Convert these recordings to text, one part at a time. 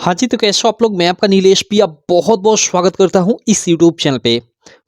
हाँ जी, तो कैसे हो आप लोग? मैं आपका नीलेश भी आप बहुत-बहुत स्वागत करता हूँ इस यूट्यूब चैनल पे।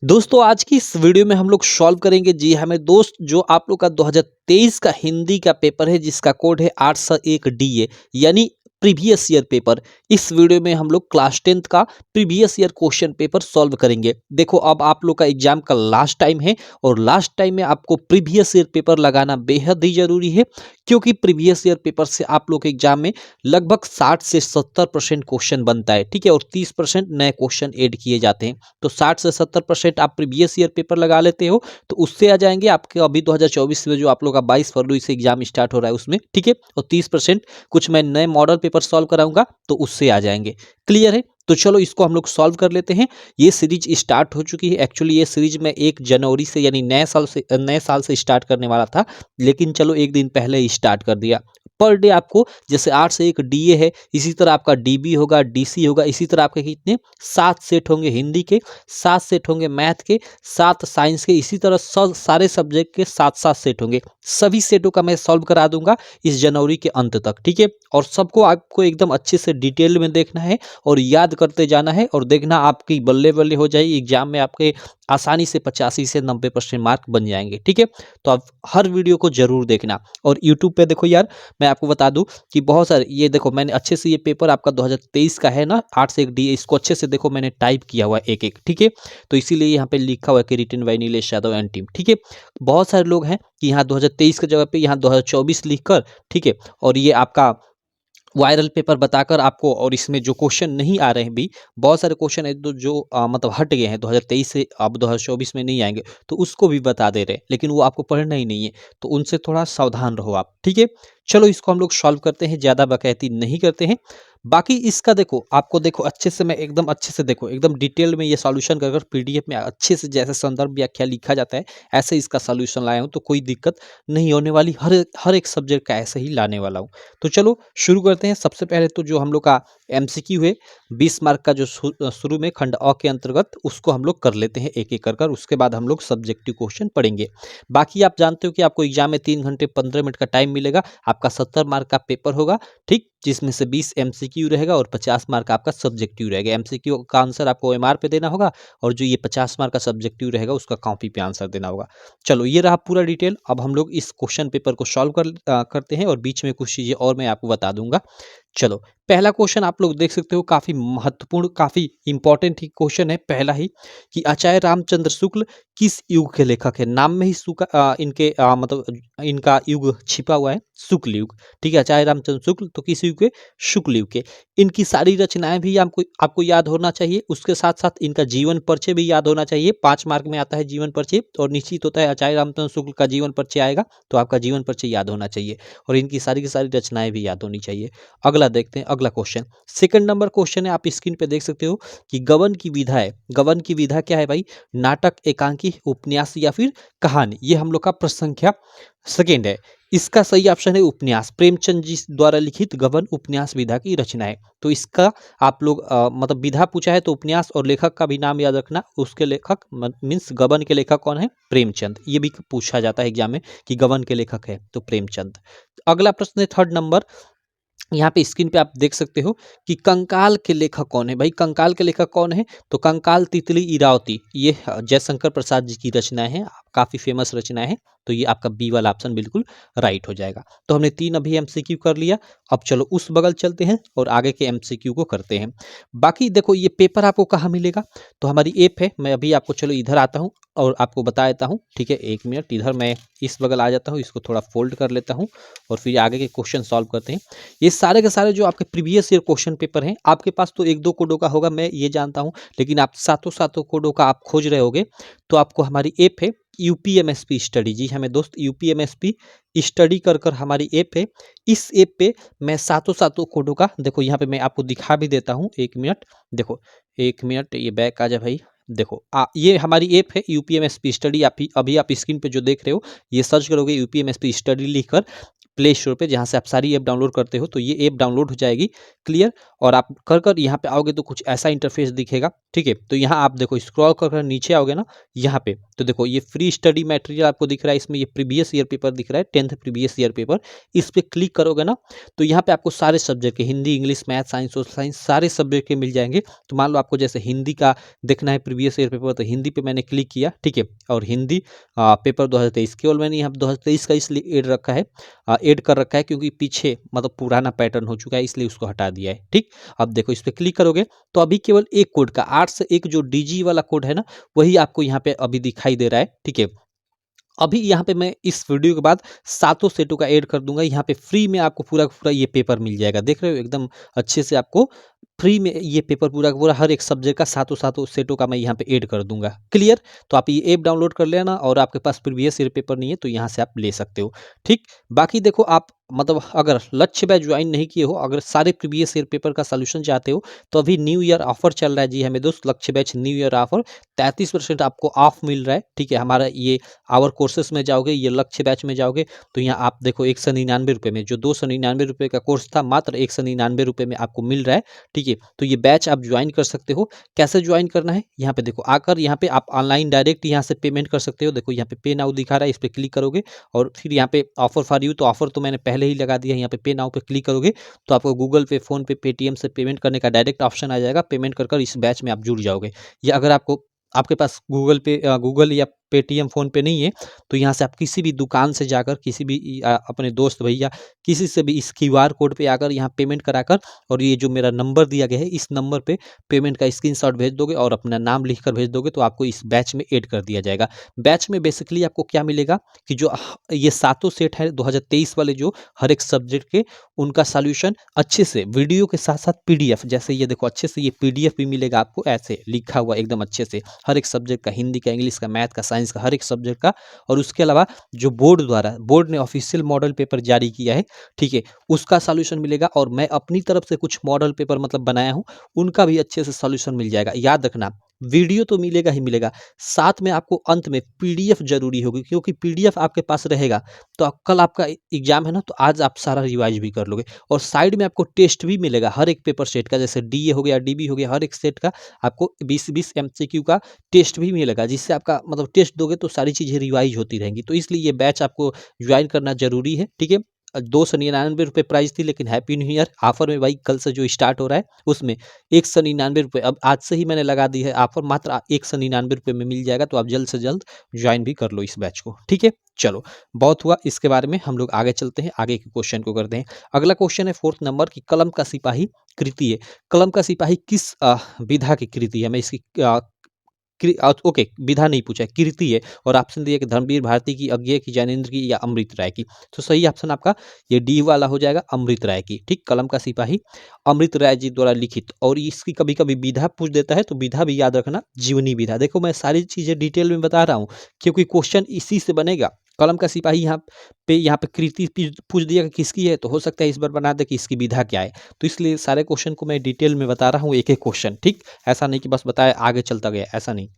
दोस्तों, आज की इस वीडियो में हम लोग सॉल्व करेंगे, जी हाँ मेरे दोस्त, जो आप लोग का 2023 का हिंदी का पेपर है जिसका कोड है 801 डीए, यानी प्रीवियस ईयर पेपर। इस वीडियो में हम लोग क्लास 10th का previous year question paper solve करेंगे। देखो, अब आप लोग का एग्जाम का लास्ट टाइम है और लास्ट टाइम में आपको प्रीवियस ईयर पेपर लगाना बेहद ही जरूरी है, क्योंकि प्रीवियस ईयर पेपर से आप लोग के एग्जाम में लगभग 60 से 70% क्वेश्चन बनता है, ठीक है, और 30% नए क्वेश्चन ऐड किए जाते हैं। तो 60 से 70% आप प्रीवियस ईयर पेपर लगा लेते हो तो उससे आ जाएंगे आपके अभी 2024 में जो आप लोग का 22 फरवरी से एग्जाम स्टार्ट हो रहा है उसमें, ठीक है, और 30% कुछ मैं नए मॉडल पेपर सॉल्व कराऊंगा तो उससे आ जाएंगे। क्लियर है? तो चलो इसको हम लोग सॉल्व कर लेते हैं। ये सीरीज स्टार्ट हो चुकी है। एक्चुअली ये सीरीज मैं 1 जनवरी से यानी नए साल से स्टार्ट करने वाला था, लेकिन चलो एक दिन पहले ही स्टार्ट कर दिया। पर डे आपको जैसे 8 से 1 डीए है, इसी तरह आपका डीबी होगा, डीसी होगा, इसी तरह आपके कितने 7 सेट होंगे हिंदी के, 7 सेट होंगे मैथ के, 7 साइंस के, इसी तरह सारे सब्जेक्ट के 7-7 सेट होंगे। सभी सेटों का मैं सॉल्व करा दूंगा इस जनवरी के अंत तक, ठीक है, और सबको आपको एकदम अच्छे से डिटेल में देखना है और याद करते जाना है, और देखना आपकी बल्ले बल्ले हो जाएगी एग्जाम में, आपके आसानी से 85 से 90% मार्क बन जाएंगे, ठीक है। तो आप हर वीडियो को जरूर देखना। और यूट्यूब पे देखो यार, मैं आपको बता दूं कि बहुत सारे, ये देखो मैंने अच्छे से, ये पेपर आपका 2023 का है ना, 8 से 1 डी, इसको अच्छे से देखो, मैंने टाइप किया हुआ है एक एक, ठीक है। तो इसीलिए यहाँ पे लिखा हुआ है कि written by Nilesh Yadav and team, ठीक है। बहुत सारे लोग हैं कि यहाँ 2023 की जगह पे यहाँ 2024 लिखकर, ठीक है, और ये आपका वायरल पेपर बताकर आपको, और इसमें जो क्वेश्चन नहीं आ रहे हैं भी, बहुत सारे क्वेश्चन है जो मतलब हट गए हैं 2023 से, अब 2024 में नहीं आएंगे, तो उसको भी बता दे रहे हैं, लेकिन वो आपको पढ़ना ही नहीं है, तो उनसे थोड़ा सावधान रहो आप, ठीक है। चलो इसको हम लोग सॉल्व करते हैं, ज़्यादा बकैती नहीं करते हैं। बाकी इसका देखो, आपको देखो अच्छे से, मैं एकदम अच्छे से देखो, एकदम डिटेल में ये सॉल्यूशन कर पीडीएफ में अच्छे से जैसे संदर्भ व्याख्या लिखा जाता है ऐसे इसका सॉल्यूशन लाया हूँ, तो कोई दिक्कत नहीं होने वाली। हर एक सब्जेक्ट का ऐसे ही लाने वाला हूँ। तो चलो शुरू करते हैं। सबसे पहले तो जो हम लोग का एमसीक्यू है 20 मार्क का, जो शुरू में खंड अ के अंतर्गत, उसको हम लोग कर लेते हैं एक एक कर, उसके बाद हम लोग सब्जेक्टिव क्वेश्चन पढ़ेंगे। बाकी आप जानते हो कि आपको एग्जाम में 3 घंटे 15 मिनट का टाइम मिलेगा, आपका 70 मार्क का पेपर होगा, ठीक, जिसमें से 20 एमसीक्यू रहेगा और 50 मार्क का आपका सब्जेक्टिव रहेगा। एमसीक्यू का आंसर आपको ओएमआर पे देना होगा, और जो ये 50 मार्क का सब्जेक्टिव रहेगा उसका कॉपी पे आंसर देना होगा। चलो ये रहा पूरा डिटेल। अब हम लोग इस क्वेश्चन पेपर को सॉल्व करते हैं, और बीच में कुछ चीजें और मैं आपको बता दूंगा। चलो पहला क्वेश्चन आप लोग देख सकते हो, काफी महत्वपूर्ण, काफी इंपॉर्टेंट ही क्वेश्चन है पहला ही, कि आचार्य रामचंद्र शुक्ल किस युग के लेखक है। नाम में ही इनके मतलब इनका युग छिपा हुआ है, शुक्ल युग, ठीक है। आचार्य रामचंद्र शुक्ल तो किस युग के? शुक्ल युग के। इनकी सारी रचनाएं भी आपको याद होना चाहिए, उसके साथ साथ इनका जीवन परिचय भी याद होना चाहिए। 5 मार्क में आता है जीवन परिचय, और निश्चित होता है आचार्य रामचंद्र शुक्ल का जीवन परिचय आएगा तो आपका जीवन परिचय याद होना चाहिए, और इनकी सारी की सारी रचनाएं भी याद होनी चाहिए। अगला देखते हैं, अगला क्वेश्चन, सेकंड नंबर क्वेश्चन है, आप स्क्रीन पे देख सकते हो कि गबन की विधा है। गबन की विधा क्या है भाई? नाटक, एकांकी, उपन्यास या फिर कहानी। ये हम लोग का प्रश्न संख्या सेकेंड है। इसका सही ऑप्शन है उपन्यास। प्रेमचंद जी द्वारा लिखित गबन उपन्यास विधा की रचना है। तो इसका आप लोग मतलब विधा पूछा है तो उपन्यास, और लेखक का भी नाम याद रखना, उसके लेखक मीन्स गबन के लेखक कौन है? प्रेमचंद। ये भी पूछा जाता है एग्जाम में कि गबन के लेखक है तो प्रेमचंद। अगला प्रश्न है थर्ड नंबर, यहाँ पे स्क्रीन पे आप देख सकते हो कि कंकाल के लेखक कौन है। भाई कंकाल के लेखक कौन है? तो कंकाल, तितली, इरावती, ये जयशंकर प्रसाद जी की रचनाएं हैं, काफी फेमस रचनाएं हैं। तो ये आपका बी वाला ऑप्शन बिल्कुल राइट हो जाएगा। तो हमने 3 अभी एमसीक्यू कर लिया। अब चलो उस बगल चलते हैं और आगे के एमसीक्यू को करते हैं। बाकी देखो ये पेपर आपको कहाँ मिलेगा, तो हमारी ऐप है। मैं अभी आपको, चलो इधर आता हूँ और आपको बता देता हूँ, ठीक है। 1 मिनट, इधर मैं इस बगल आ जाता हूँ, इसको थोड़ा फोल्ड कर लेता हूँ और फिर आगे के क्वेश्चन सॉल्व करते हैं। ये सारे के सारे जो आपके प्रीवियस ईयर क्वेश्चन पेपर हैं, आपके पास तो 1-2 कोडों का होगा, मैं ये जानता हूँ, लेकिन आप सातों कोडों का आप खोज रहे होगे, तो आपको हमारी ऐप है यूपीएमएसपी स्टडी। जी हमें दोस्त, यूपीएमएसपी स्टडी कर हमारी ऐप है। इस ऐप पे मैं सातों कोडों का, देखो यहाँ पे मैं आपको दिखा भी देता हूँ। 1 मिनट, देखो 1 मिनट, ये बैक आ जा भाई। देखो ये हमारी ऐप है यूपीएमएसपी स्टडी। आप अभी आप स्क्रीन पे जो देख रहे हो, ये सर्च करोगे यूपीएमएसपी स्टडी लिखकर, प्ले स्टोर पे, जहाँ से आप सारी ऐप डाउनलोड करते हो। तो ये ऐप डाउनलोड हो जाएगी, क्लियर। और आप कर यहाँ पे आओगे तो कुछ ऐसा इंटरफेस दिखेगा, ठीक है। तो यहाँ आप देखो स्क्रॉल कर नीचे आओगे ना, यहाँ पे तो देखो ये फ्री स्टडी मटेरियल आपको दिख रहा है, इसमें ये प्रीवियस ईयर पेपर दिख रहा है, 10th प्रीवियस ईयर पेपर। इस पे क्लिक करोगे ना तो यहाँ पे आपको सारे सब्जेक्ट के, Hindi, English, math, science, social science, सारे सब्जेक्ट के मिल जाएंगे। तो मान लो आपको जैसे हिंदी का देखना है प्रीवियस ईयर पेपर, तो हिंदी पे मैंने क्लिक किया, ठीक है। और हिंदी पेपर 2023, केवल मैंने यहाँ 2023 का इसलिए ऐड रखा है, ऐड कर रखा है क्योंकि पीछे मतलब पुराना पैटर्न हो चुका है, इसलिए उसको हटा दिया है, ठीक। अब देखो इस पे क्लिक करोगे तो अभी केवल एक कोड का 8 से 1 जो डीजी वाला कोड है ना, वही आपको यहाँ पे अभी दिखाई दे रहा है, ठीक है। अभी यहाँ पे मैं इस वीडियो के बाद सातों सेटों का ऐड कर दूंगा, यहाँ पे फ्री में आपको पूरा का पूरा ये पेपर मिल जाएगा। देख रहे हो एकदम अच्छे से आपको फ्री में ये पेपर पूरा का पूरा हर एक सब्जेक्ट का सातों सेटों का मैं यहाँ पे ऐड कर दूंगा, क्लियर। तो आप ये ऐप डाउनलोड कर लेना, और आपके पास प्रीवियस ईयर पेपर नहीं है तो यहाँ से आप ले सकते हो, ठीक। बाकी देखो आप मतलब अगर लक्ष्य बैच ज्वाइन नहीं किए हो, अगर सारे प्रीवियस ईयर पेपर का सोल्यूशन चाहते हो तो अभी न्यू ईयर ऑफर चल रहा है। जी हमें दोस्त, लक्ष्य बैच न्यू ईयर ऑफर 33% आपको ऑफ मिल रहा है, ठीक है। हमारा ये आवर कोर्सेस में जाओगे, ये लक्ष्य बैच में जाओगे तो यहाँ आप देखो 199 रुपये में, जो 299 रुपये का कोर्स था मात्र 199 रुपये में आपको मिल रहा है, ठीक है। तो ये बैच आप ज्वाइन कर सकते हो। कैसे ज्वाइन करना है, यहाँ पे देखो आकर यहाँ पे आप ऑनलाइन डायरेक्ट यहाँ से पेमेंट कर सकते हो। देखो यहाँ पे पे नाउ दिखा रहा है, इस पर क्लिक करोगे और फिर यहाँ पे ऑफर फॉर यू, तो ऑफर तो मैंने पहले ही लगा दिया है। यहाँ पे नाउ पे क्लिक करोगे तो आपको गूगल पे, फोन पे, पेटीएम से पेमेंट करने का डायरेक्ट ऑप्शन आ जाएगा। पेमेंट कर इस बैच में आप जुड़ जाओगे। या अगर आपको आपके पास गूगल पे, गूगल या पेटीएम, फोन पे नहीं है तो यहाँ से आप किसी भी दुकान से जाकर, किसी भी अपने दोस्त भैया किसी से भी इस क्यूआर कोड पे आकर यहाँ पेमेंट कराकर, और ये जो मेरा नंबर दिया गया है इस नंबर पे पेमेंट का स्क्रीनशॉट भेज दोगे और अपना नाम लिखकर भेज दोगे तो आपको इस बैच में ऐड कर दिया जाएगा। बैच में बेसिकली आपको क्या मिलेगा कि जो ये सातों सेट है 2023 वाले, जो हर एक सब्जेक्ट के, उनका सॉल्यूशन अच्छे से वीडियो के साथ साथ पीडीएफ, जैसे ये देखो अच्छे से ये पीडीएफ भी मिलेगा आपको, ऐसे लिखा हुआ एकदम अच्छे से हर एक सब्जेक्ट का, हिंदी का, इंग्लिश का, मैथ का, साइंस का, हर एक सब्जेक्ट का। और उसके अलावा जो बोर्ड ने ऑफिशियल मॉडल पेपर जारी किया है, ठीक है, उसका सॉल्यूशन मिलेगा। और मैं अपनी तरफ से कुछ मॉडल पेपर मतलब बनाया हूं, उनका भी अच्छे से सॉल्यूशन मिल जाएगा। याद रखना वीडियो तो मिलेगा ही मिलेगा, साथ में आपको अंत में पीडीएफ जरूरी होगी, क्योंकि पीडीएफ आपके पास रहेगा तो कल आपका एग्जाम है ना, तो आज आप सारा रिवाइज भी कर लोगे। और साइड में आपको टेस्ट भी मिलेगा हर एक पेपर सेट का, जैसे डीए हो गया, डीबी हो गया, हर एक सेट का आपको 20-20 एमसीक्यू का टेस्ट भी मिलेगा, जिससे आपका मतलब टेस्ट दोगे तो सारी चीज़ें रिवाइज होती रहेंगी। तो इसलिए ये बैच आपको ज्वाइन करना जरूरी है, ठीक है। 299 प्राइस थी, लेकिन हैप्पी न्यू ईयर ऑफर में भाई कल से जो स्टार्ट हो रहा है उसमें 199 अब आज से ही मैंने लगा दी है ऑफर, मात्र 199 में मिल जाएगा। तो आप जल्द से जल्द ज्वाइन भी कर लो इस बैच को, ठीक है। चलो बहुत हुआ इसके बारे में, हम लोग आगे चलते हैं, आगे के क्वेश्चन को करते हैं। अगला क्वेश्चन है 4th नंबर की, कलम का सिपाही कृति है। कलम का सिपाही किस विधा की कृति है? मैं इसकी ओके, विधा नहीं पूछा है, कीर्ति है। और ऑप्शन दिया कि धर्मवीर भारती की, अज्ञेय की, ज्ञानेंद्र की, या अमृत राय की। तो सही ऑप्शन आपका ये डी वाला हो जाएगा, अमृत राय की, ठीक। कलम का सिपाही अमृत राय जी द्वारा लिखित। और इसकी कभी कभी विधा पूछ देता है, तो विधा भी याद रखना, जीवनी विधा। देखो मैं सारी चीजें डिटेल में बता रहा हूँ क्योंकि क्वेश्चन इसी से बनेगा। कलम का सिपाही यहाँ पे कृति पूछ दिया कि किसकी है, तो हो सकता है इस बार बना दे कि इसकी विधा क्या है। तो इसलिए सारे क्वेश्चन को मैं डिटेल में बता रहा हूँ, एक एक क्वेश्चन, ठीक। ऐसा नहीं कि बस बताया आगे चलता गया, ऐसा नहीं।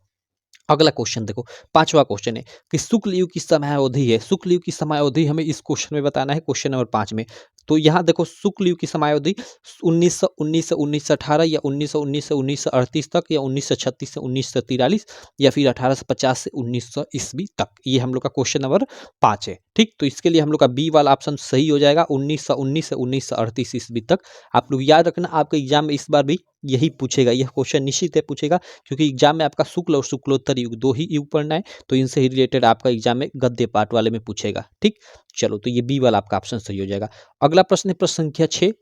अगला क्वेश्चन देखो, 5वां क्वेश्चन है कि शुक्ल युग की समयावधि है। शुक्ल युग की समयावधि हमें इस क्वेश्चन में बताना है, क्वेश्चन नंबर 5 में। तो यहाँ देखो शुक्ल युग की समयावधि 1919 से 1918, या 1919 से 1938 तक, या 1936 से 1943, या फिर 1850 से 1900 ईस्वी तक। ये हम लोग का क्वेश्चन नंबर 5 है, ठीक। तो इसके लिए हम लोग का बी वाला ऑप्शन सही हो जाएगा, 1919 से 1938 ईस्वी तक। आप लोग याद रखना, आपके एग्जाम में इस बार भी यही पूछेगा, यह क्वेश्चन निश्चित है पूछेगा, क्योंकि एग्जाम में आपका शुक्ल और शुक्लोत्तर युग, दो ही युग पढ़ना है। तो इनसे ही रिलेटेड आपका एग्जाम में गद्य पाठ वाले में पूछेगा, ठीक। चलो तो ये बी वाला आपका ऑप्शन सही हो जाएगा। अगला प्रश्न है प्रश्न संख्या 6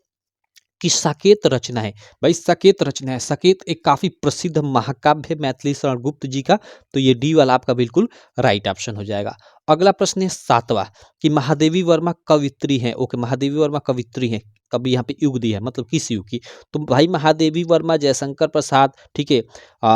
की साकेत रचना है। भाई साकेत रचना है, साकेत एक काफी प्रसिद्ध महाकाव्य है मैथिली शरण गुप्त जी का। तो ये डी वाला आपका बिल्कुल राइट ऑप्शन हो जाएगा। अगला प्रश्न है 7वां कि महादेवी वर्मा कवित्री हैं। ओके, महादेवी वर्मा कवित्री हैं, कभी यहाँ पे युग दी है, मतलब किस युग की। तो भाई महादेवी वर्मा, जयशंकर प्रसाद, ठीक है,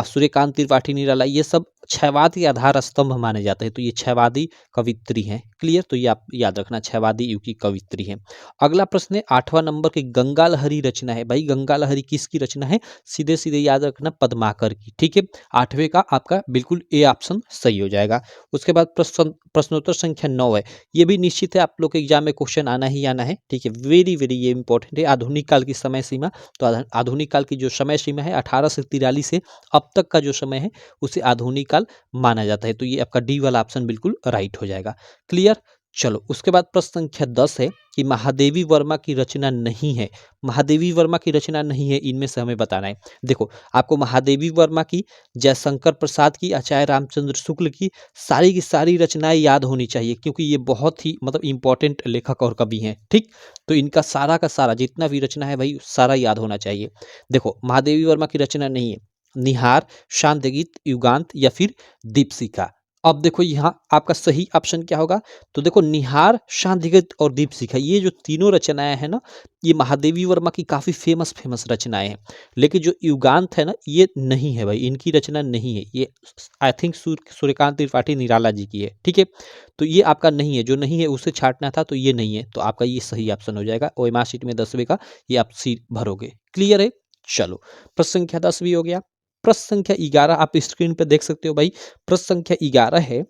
सूर्यकांत त्रिपाठी निराला, ये सब क्षयवादी के आधार स्तंभ माने जाते हैं, तो ये क्षयवादी कवित्री हैं। क्लियर, तो ये आप याद रखना, क्षयवादी युग की कवित्री हैं। अगला प्रश्न है 8वां नंबर की गंगा लहरी रचना है। भाई गंगा लहरी किसकी रचना है? सीधे सीधे याद रखना, पद्माकर की। ठीक है, 8वें का आपका बिल्कुल ए ऑप्शन सही हो जाएगा। उसके बाद प्रश्नोत्तर संख्या 9 है। ये भी निश्चित है आप लोग के एग्जाम में क्वेश्चन आना ही आना है। ठीक है, वेरी वेरी ये इंपॉर्टेंट है। आधुनिक काल की समय सीमा, तो आधुनिक काल की जो समय सीमा है 1843 से अब तक का जो समय है उसे आधुनिक काल माना जाता है। तो ये आपका डी वाला ऑप्शन बिल्कुल राइट हो जाएगा। क्लियर, चलो उसके बाद प्रश्न संख्या 10 है कि महादेवी वर्मा की रचना नहीं है। महादेवी वर्मा की रचना नहीं है, इनमें से हमें बताना है। देखो, आपको महादेवी वर्मा की, जयशंकर प्रसाद की, आचार्य रामचंद्र शुक्ल की सारी रचनाएं याद होनी चाहिए, क्योंकि ये बहुत ही मतलब इंपॉर्टेंट लेखक और कवि हैं। ठीक, तो इनका सारा का सारा जितना भी रचना है भाई सारा याद होना चाहिए। देखो, महादेवी वर्मा की रचना नहीं है निहार, शांतगीत, युगांत या फिर दीपशिखा। अब देखो यहाँ आपका सही ऑप्शन क्या होगा? तो देखो, निहार, शांतिगीत और दीपशिखा, ये जो तीनों रचनाएं हैं ना, ये महादेवी वर्मा की काफी फेमस रचनाएं हैं। लेकिन जो युगांत है ना, ये नहीं है भाई, इनकी रचना नहीं है। ये आई थिंक सूर्यकांत त्रिपाठी निराला जी की है। ठीक है, तो ये आपका नहीं है, जो नहीं है उसे छांटना था, तो ये नहीं है, तो आपका ये सही ऑप्शन हो जाएगा। ओएमआर शीट में 10वें का ये आप सी भरोगे। क्लियर है, चलो प्रश्न संख्या 10 भी हो गया। प्रश्न संख्या 11 आप स्क्रीन पे देख सकते हो भाई। प्रश्न संख्या 11 है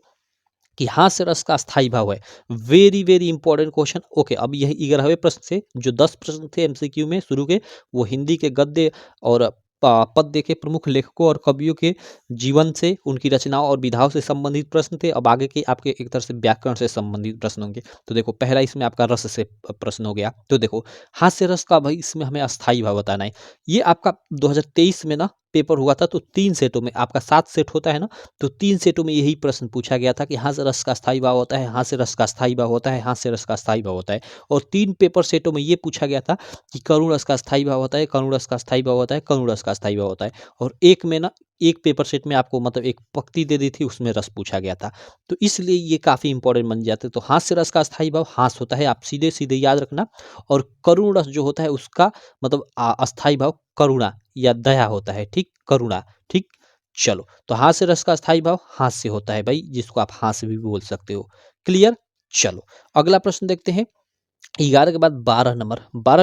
कि हास्य रस का स्थायी भाव है। Very very important question. Okay, अब यही 11वें प्रश्न से जो 10 प्रश्न थे एमसीक्यू में शुरू के, वो हिंदी के गद्य और पद्य के प्रमुख लेखकों और कवियों के जीवन से, उनकी रचनाओं और विधाओं से संबंधित प्रश्न थे। अब आगे के आपके एक तरह से व्याकरण से संबंधित प्रश्न होंगे। तो देखो, पहला इसमें आपका रस से प्रश्न हो गया। तो देखो, हास्य रस का भाई इसमें हमें अस्थायी भाव बताना है। ये आपका 2023 में ना पेपर हुआ था, तो 3 सेटों में, आपका 7 सेट होता है ना, तो 3 सेटों में यही प्रश्न पूछा गया था कि हास्य रस का स्थायी भाव होता है, हास्य रस का स्थायी भाव होता है, हास्य रस का स्थायी भाव होता है। और 3 पेपर सेटों में ये पूछा गया था कि करुण रस का स्थायी भाव होता है, करुण रस का स्थायी भाव होता है, करुण रस का स्थायी भाव होता है। और एक में ना, एक पेपर सेट में आपको मतलब एक पंक्ति दे दी थी, उसमें रस पूछा गया था। तो इसलिए ये काफी इंपॉर्टेंट बन जाते हैं। तो हास्य रस का स्थायी भाव हास होता है, आप सीधे सीधे याद रखना। और करुण रस जो होता है उसका मतलब अस्थायी भाव करुणा या दया होता है। ठीक, करुणा। ठीक, चलो, तो हास्य रस का स्थायी भाव हास्य होता है भाई, जिसको आप हास्य भी बोल सकते हो। क्लियर, चलो अगला प्रश्न देखते हैं। 11 के बाद 12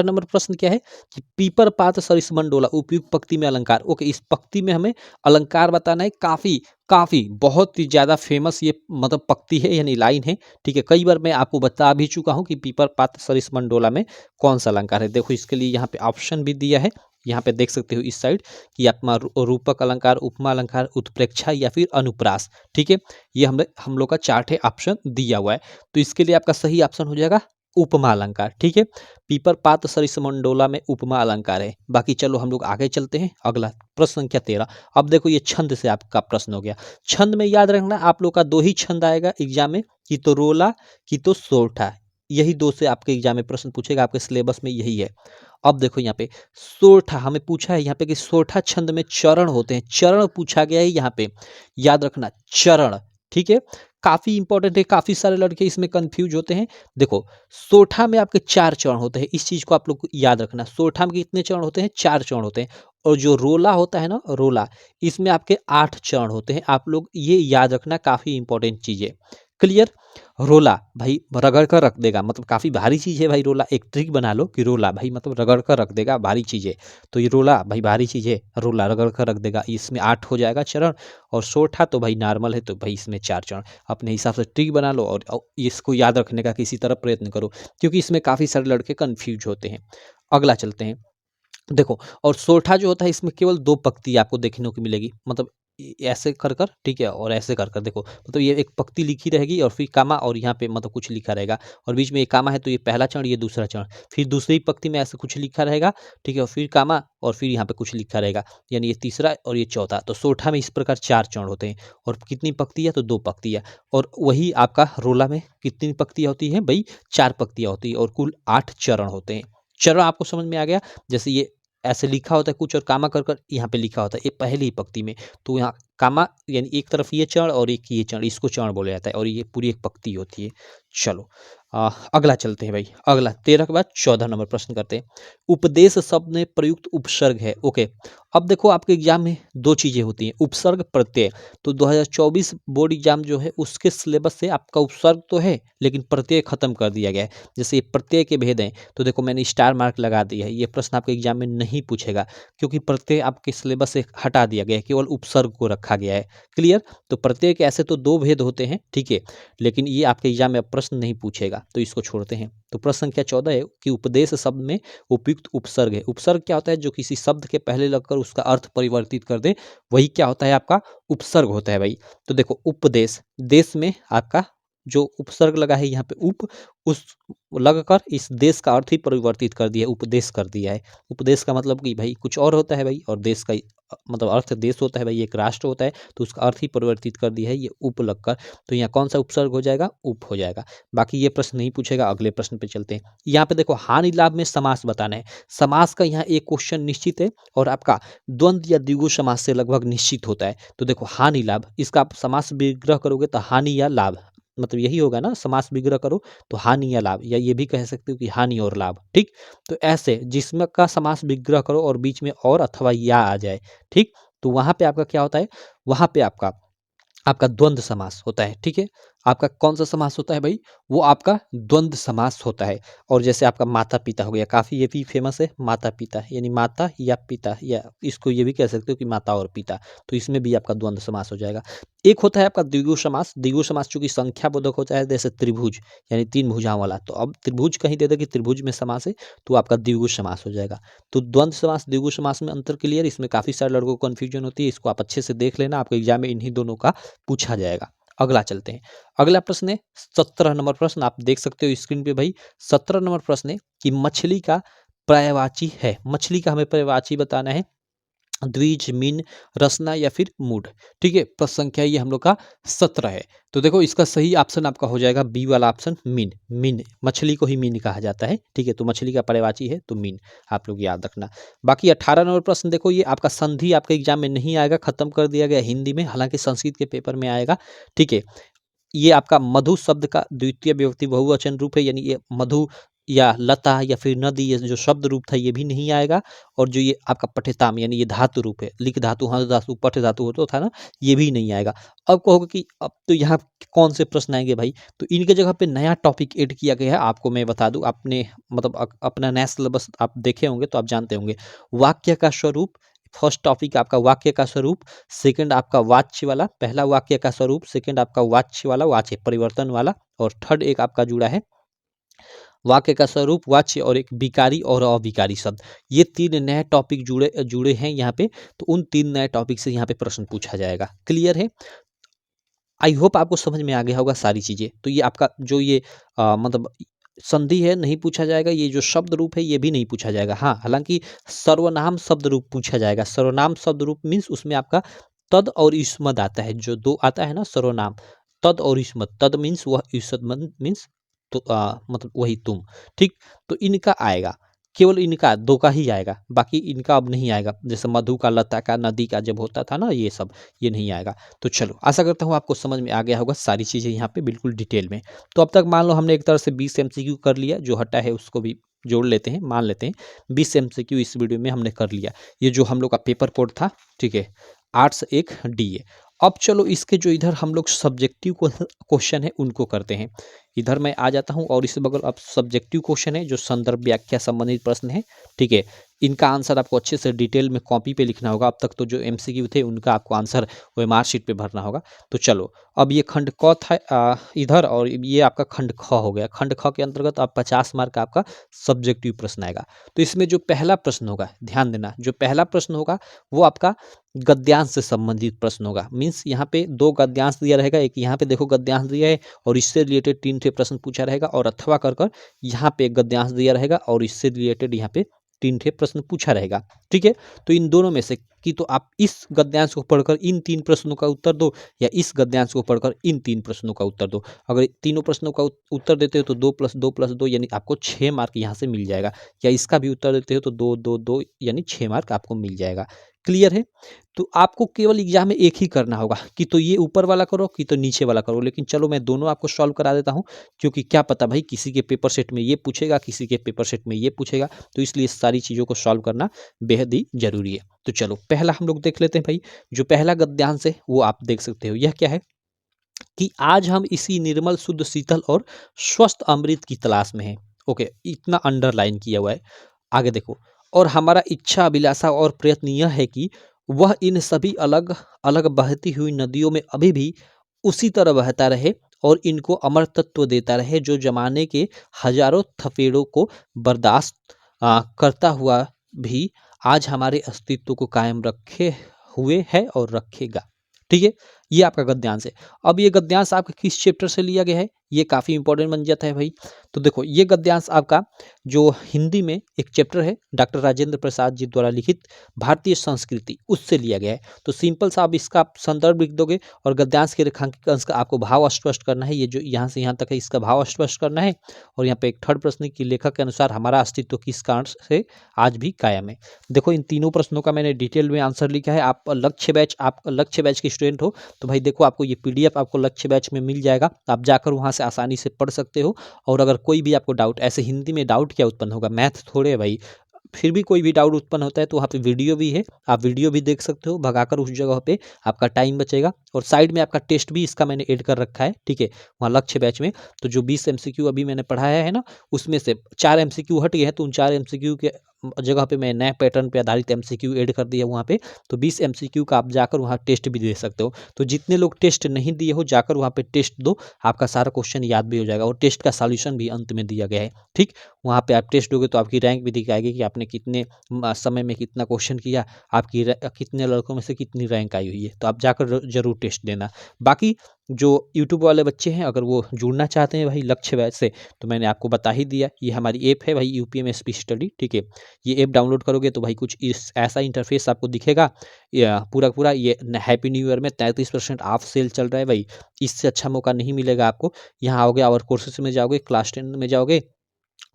नंबर प्रश्न क्या है कि पीपर पात सरिस मंडोला उपयुक्त पंक्ति में अलंकार। ओके, इस पंक्ति में हमें अलंकार बताना है। काफी काफी बहुत ही ज्यादा फेमस ये मतलब पंक्ति है, यानी लाइन है। ठीक है, कई बार मैं आपको बता भी चुका हूं कि पीपर पात सरिस मंडोला में कौन सा अलंकार है। देखो, इसके लिए यहाँ पे ऑप्शन भी दिया है, यहाँ पे देख सकते हो इस साइड कि आपका रूपक अलंकार, उपमा अलंकार, उत्प्रेक्षा या फिर अनुप्रास। ठीक है, ये हम लोग का चार्ट है, ऑप्शन दिया हुआ है। तो इसके लिए आपका सही ऑप्शन हो जाएगा उपमा अलंकार। ठीक है, पीपर पात सरिस मंडोला में उपमा अलंकार है। बाकी चलो हम लोग आगे चलते हैं। अगला प्रश्न संख्या 13। अब देखो, ये छंद से आपका प्रश्न हो गया। छंद में याद रखना, आप लोग का 2 ही छंद आएगा एग्जाम में, कि तो रोला कि तो सोरठा। यही 2 से आपके एग्जाम में प्रश्न पूछेगा, आपके सिलेबस में यही है। अब देखो यहाँ पे सोरठा हमें पूछा है यहाँ पे कि सोरठा छंद में चरण होते हैं। चरण पूछा गया है यहाँ पे, याद रखना चरण। ठीक है, काफी इंपॉर्टेंट है, काफी सारे लड़के इसमें कंफ्यूज होते हैं। देखो, सोरठा में आपके 4 चरण होते हैं, इस चीज को आप लोग को याद रखना। सोरठा में कितने चरण होते हैं? 4 चरण होते हैं। और जो रोला होता है ना, रोला, इसमें आपके 8 चरण होते हैं। आप लोग ये याद रखना, काफी इंपॉर्टेंट चीज है। क्लियर, रोला भाई रगड़ कर रख देगा, मतलब काफी भारी चीज है भाई रोला। एक ट्रिक बना लो कि रोला भाई मतलब रगड़ कर रख देगा, भारी चीज है। तो ये रोला भाई भारी चीज है, रोला रगड़ कर रख देगा, इसमें 8 हो जाएगा चरण। और सोठा तो भाई नॉर्मल है, तो भाई इसमें 4 चरण। अपने हिसाब से ट्रिक बना लो और इसको याद रखने का किसी तरह प्रयत्न करो, क्योंकि इसमें काफी सारे लड़के कंफ्यूज होते हैं। अगला चलते हैं। देखो, और सोरठा जो होता है इसमें केवल 2 पंक्ति आपको देखने को मिलेगी, मतलब ऐसे कर कर, ठीक है, और ऐसे कर कर। देखो, मतलब ये एक पंक्ति लिखी रहेगी और फिर कामा, और यहाँ पे मतलब कुछ लिखा रहेगा, और बीच में एक कामा है, तो ये पहला चरण, ये दूसरा चरण। फिर दूसरी पंक्ति में ऐसे कुछ लिखा रहेगा, ठीक है, और फिर कामा, और फिर यहाँ पे कुछ लिखा रहेगा, यानी ये तीसरा और ये चौथा। तो सोरठा में इस प्रकार 4 चरण होते हैं। और कितनी पंक्तियाँ? तो 2 पंक्तियाँ। और वही आपका रोला में कितनी पंक्तियाँ होती हैं भाई? 4 पंक्तियाँ होती है, और कुल 8 चरण होते हैं। चरण आपको समझ में आ गया? जैसे ये ऐसे लिखा होता है कुछ, और कामा कर कर यहाँ पे लिखा होता है, ये पहली पंक्ति में। तो यहाँ कामा यानी एक तरफ ये चरण और एक ये चरण, इसको चरण बोला जाता है, और ये पूरी एक पंक्ति होती है। चलो अगला चलते हैं भाई, अगला 13 के बाद 14 नंबर प्रश्न करते हैं। उपदेश शब्द में प्रयुक्त उपसर्ग है। ओके, अब देखो आपके एग्जाम में दो चीजें होती हैं, उपसर्ग प्रत्यय। तो 2024 बोर्ड एग्जाम जो है उसके सिलेबस से आपका उपसर्ग तो है लेकिन प्रत्यय खत्म कर दिया गया है। जैसे ये प्रत्यय के भेद हैं तो देखो मैंने स्टार मार्क लगा दिया है, ये प्रश्न आपके एग्जाम में नहीं पूछेगा क्योंकि प्रत्यय आपके सिलेबस से हटा दिया गया है, केवल उपसर्ग को रखा गया है। क्लियर? तो प्रत्यय के ऐसे तो दो भेद होते हैं, ठीक है, लेकिन ये आपके एग्जाम में अब प्रश्न नहीं पूछेगा तो इसको छोड़ते हैं। तो प्रश्न संख्या 14 है कि उपदेश शब्द में उपयुक्त उपसर्ग है। उपसर्ग क्या होता है? जो किसी शब्द के पहले लगकर उसका अर्थ परिवर्तित कर दे, वही क्या होता है? आपका उपसर्ग होता है भाई। तो देखो उपदेश, देश में आपका जो उपसर्ग लगा है यहाँ पे उप, उस लगकर इस देश का अर्थ ही परिवर्तित कर दिया, उपदेश कर दिया है। उपदेश का मतलब कि भाई कुछ और होता है भाई, और देश का मतलब अर्थ देश होता है भाई, एक राष्ट्र होता है, तो उसका अर्थ ही परिवर्तित कर दिया है ये उप लगकर। तो यहाँ कौन सा उपसर्ग हो जाएगा? उप हो जाएगा। बाकी ये प्रश्न नहीं पूछेगा। अगले प्रश्न पे चलते हैं। यहाँ पे देखो हानि लाभ में समास बताना है। समास का यहाँ एक क्वेश्चन निश्चित है और आपका द्वंद्व या द्विगु समास से लगभग निश्चित होता है। तो देखो हानि लाभ, इसका आप समास विग्रह करोगे तो हानि या लाभ, मतलब यही होगा ना, समास विग्रह करो तो हानि या लाभ, या ये भी कह सकते हो कि हानि और लाभ। ठीक, तो ऐसे जिसमें का समास विग्रह करो और बीच में और अथवा या आ जाए, ठीक, तो वहां पे आपका क्या होता है? वहां पे आपका आपका द्वंद्व समास होता है। ठीक है, आपका कौन सा समास होता है भाई? वो आपका द्वंद्व समास होता है। और जैसे आपका माता पिता हो गया, काफी ये भी फेमस है, माता पिता यानी माता या पिता, या इसको ये भी कह सकते हो कि माता और पिता, तो इसमें भी आपका द्वंद्व समास हो जाएगा। एक होता है आपका द्विगु समास। द्विगु समास चूंकि संख्या बोधक होता है, जैसे त्रिभुज यानी तीन भुजाओं वाला, तो अब त्रिभुज कहीं दे दे कि त्रिभुज में समास है तो आपका द्विगु समास हो जाएगा। तो द्वंद्व समास द्विगु समास में अंतर क्लियर? इसमें काफी सारे लड़कों को कंफ्यूजन होती है, इसको आप अच्छे से देख लेना, आपके एग्जाम में इन्हीं दोनों का पूछा जाएगा। अगला चलते हैं। अगला प्रश्न है 17 नंबर प्रश्न, आप देख सकते हो स्क्रीन पे भाई। 17 नंबर प्रश्न है कि मछली का पर्यायवाची है। मछली का हमें पर्यायवाची बताना है, द्विज, मीन, रसना या फिर मूढ़। ठीक है, प्रश्न संख्या ये हम लोग का 17 है। तो देखो इसका सही ऑप्शन आपका हो जाएगा बी वाला ऑप्शन, मीन। मीन, मछली को ही मीन कहा जाता है। ठीक है, तो मछली का पर्यायवाची है तो मीन, आप लोग याद रखना। बाकी 18 नंबर प्रश्न देखो, ये आपका संधि आपके एग्जाम में नहीं आएगा, खत्म कर दिया गया हिंदी में, हालांकि संस्कृत के पेपर में आएगा। ठीक है, ये आपका मधु शब्द का द्वितीय विभक्ति बहुवचन रूप है, यानी ये मधु या लता या फिर नदी, ये जो शब्द रूप था ये भी नहीं आएगा। और जो ये आपका पठिताम यानी ये धातु रूप है, लिख धातु, हंस धातु, पठ धातु होता था ना, ये भी नहीं आएगा। अब कहोगे कि अब तो यहाँ कौन से प्रश्न आएंगे भाई? तो इनके जगह पे नया टॉपिक ऐड किया गया है, आपको मैं बता दूं, आपने मतलब अपना नया सिलेबस आप देखे होंगे तो आप जानते होंगे। वाक्य का स्वरूप, फर्स्ट टॉपिक आपका वाक्य का स्वरूप, सेकंड आपका वाच्य वाला, पहला वाक्य का स्वरूप, सेकंड आपका वाच्य वाला, वाच्य परिवर्तन वाला, और थर्ड एक आपका जुड़ा है वाक्य का स्वरूप, वाच्य, और एक विकारी और अविकारी शब्द। ये तीन नए टॉपिक जुड़े जुड़े हैं यहाँ पे, तो उन तीन नए टॉपिक से यहाँ पे प्रश्न पूछा जाएगा। क्लियर है? आई होप आपको समझ में आ गया होगा सारी चीजें। तो ये आपका जो ये मतलब संधि है नहीं पूछा जाएगा, ये जो शब्द रूप है ये भी नहीं पूछा जाएगा। हाँ, हालांकि सर्वनाम शब्द रूप पूछा जाएगा। सर्वनाम शब्द रूप मीन्स उसमें आपका तद और युष्मद आता है, जो दो आता है ना सर्वनाम, तद और युष्मद। तद मीन्स वह, युष्मद मीन्स तो मतलब वही तुम। ठीक, तो इनका आएगा, केवल इनका दो का ही आएगा, बाकी इनका अब नहीं आएगा। जैसे मधु का, लता का, नदी का जब होता था ना, ये सब ये नहीं आएगा। तो चलो, आशा करता हूँ आपको समझ में आ गया होगा सारी चीज़ें यहाँ पे बिल्कुल डिटेल में। तो अब तक मान लो हमने एक तरह से 20 MCQ कर लिया, जो हटा है उसको भी जोड़ लेते हैं, मान लेते हैं 20 MCQ इस वीडियो में हमने कर लिया। ये जो हम लोग का पेपर कोड था, ठीक है, आर्ट्स एक DA। अब चलो इसके जो इधर हम लोग सब्जेक्टिव क्वेश्चन है उनको करते हैं। इधर मैं आ जाता हूँ और इस बगल अब सब्जेक्टिव क्वेश्चन है जो संदर्भ व्याख्या संबंधित प्रश्न है। ठीक है, इनका आंसर आपको अच्छे से डिटेल में कॉपी पे लिखना होगा। अब तक तो जो MCQ थे उनका आपको आंसर वो मार्कशीट पे भरना होगा। तो चलो, अब ये खंड क था इधर, और ये आपका खंड ख हो गया। खंड ख के अंतर्गत आप 50 मार्क का आपका सब्जेक्टिव प्रश्न आएगा। तो इसमें जो पहला प्रश्न होगा, ध्यान देना, जो पहला प्रश्न होगा वो आपका गद्यांश से संबंधित प्रश्न होगा। मीन्स यहाँ पे दो गद्यांश दिया रहेगा, एक यहाँ पे देखो गद्यांश दिया है और इससे रिलेटेड 3 ठे प्रश्न पूछा रहेगा, और अथवा कर कर यहाँ पे एक गद्यांश दिया रहेगा और इससे रिलेटेड यहाँ पे 3 ठे प्रश्न पूछा रहेगा। ठीक है, तो इन दोनों में से कि तो आप इस गद्यांश को पढ़कर इन 3 प्रश्नों का उत्तर दो या इस गद्यांश को पढ़कर इन 3 प्रश्नों का उत्तर दो। अगर तीनों प्रश्नों का उत्तर देते हो तो 2 + 2 + 2 यानी आपको 6 मार्क यहाँ से मिल जाएगा, या इसका भी उत्तर देते हो तो 2, 2, 2 यानी 6 मार्क आपको मिल जाएगा। क्लियर है? तो आपको केवल एग्जाम में एक ही करना होगा कि तो ये ऊपर वाला करो कि तो नीचे वाला करो, लेकिन चलो मैं दोनों आपको सॉल्व करा देता हूँ, क्योंकि क्या पता भाई किसी के पेपर सेट में ये पूछेगा, किसी के पेपर सेट में ये पूछेगा, तो इसलिए सारी चीज़ों को सॉल्व करना बेहद ही जरूरी है। तो चलो पहला हम लोग देख लेते हैं भाई। जो पहला गद्यांश है वो आप देख सकते हो, यह क्या है कि आज हम इसी निर्मल शुद्ध शीतल और स्वस्थ अमृत की तलाश में हैं। ओके, इतना अंडरलाइन किया हुआ है। आगे देखो, और हमारा इच्छा अभिलाषा और प्रयत्न यह है कि वह इन सभी अलग अलग बहती हुई नदियों में अभी भी उसी तरह बहता रहे और इनको अमर तत्व देता रहे जो जमाने के हजारों थपेड़ों को बर्दाश्त करता हुआ भी आज हमारे अस्तित्व को कायम रखे हुए है और रखेगा। ठीक है, ये आपका गद्यांश है। अब ये गद्यांश आपका किस चैप्टर से लिया गया है, ये काफ़ी इंपॉर्टेंट बन जाता है भाई। तो देखो, ये गद्यांश आपका जो हिंदी में एक चैप्टर है डॉक्टर राजेंद्र प्रसाद जी द्वारा लिखित भारतीय संस्कृति, उससे लिया गया है। तो सिंपल सा आप इसका आप संदर्भ लिख दोगे और गद्यांश के रेखांकित अंश का आपको भाव स्पष्ट करना है। ये जो यहाँ से यहाँ तक है इसका भाव स्पष्ट करना है। और यहाँ पे एक थर्ड प्रश्न की लेखक के अनुसार हमारा अस्तित्व किस कारण से आज भी कायम है। देखो, इन तीनों प्रश्नों का मैंने डिटेल में आंसर लिखा है। आप लक्ष्य बैच के स्टूडेंट हो तो भाई देखो, आपको ये PDF आपको लक्ष्य बैच में मिल जाएगा, आप जाकर वहाँ से आसानी से पढ़ सकते हो। और अगर कोई भी आपको डाउट, ऐसे हिंदी में डाउट क्या उत्पन्न होगा, मैथ थोड़े है भाई, फिर भी कोई भी डाउट उत्पन्न होता है तो वहाँ पे वीडियो भी है, आप वीडियो भी देख सकते हो, भगाकर उस जगह पे आपका टाइम बचेगा। और साइड में आपका टेस्ट भी इसका मैंने ऐड कर रखा है, ठीक है, वहाँ लक्ष्य बैच में। तो जो 20 MCQ अभी मैंने पढ़ाया है ना, उसमें से 4 MCQ हट गए हैं, तो उन 4 MCQ के जगह पे मैं नए पैटर्न पे आधारित MCQ ऐड कर दिया वहाँ पे। तो 20 MCQ का आप जाकर वहाँ टेस्ट भी दे सकते हो। तो जितने लोग टेस्ट नहीं दिए हो, जाकर वहाँ पे टेस्ट दो, आपका सारा क्वेश्चन याद भी हो जाएगा और टेस्ट का सॉल्यूशन भी अंत में दिया गया है। ठीक, वहाँ पे आप टेस्ट दोगे तो आपकी रैंक भी दिखाएगी कि आपने कितने समय में कितना क्वेश्चन किया, आपकी कितने लड़कों में से कितनी रैंक आई हुई है। तो आप जाकर जरूर टेस्ट देना। बाकी जो यूट्यूब वाले बच्चे हैं, अगर वो जुड़ना चाहते हैं भाई लक्ष्य बैच से, तो मैंने आपको बता ही दिया, ये हमारी ऐप है भाई, UPMSP स्टडी। ठीक है, ये ऐप डाउनलोड करोगे तो भाई कुछ इस ऐसा इंटरफेस आपको दिखेगा, पूरा पूरा ये हैप्पी न्यू ईयर में 33% ऑफ सेल चल रहा है भाई। इससे अच्छा मौका नहीं मिलेगा आपको। यहाँ आओगे और कोर्सेज में जाओगे, क्लास 10 में जाओगे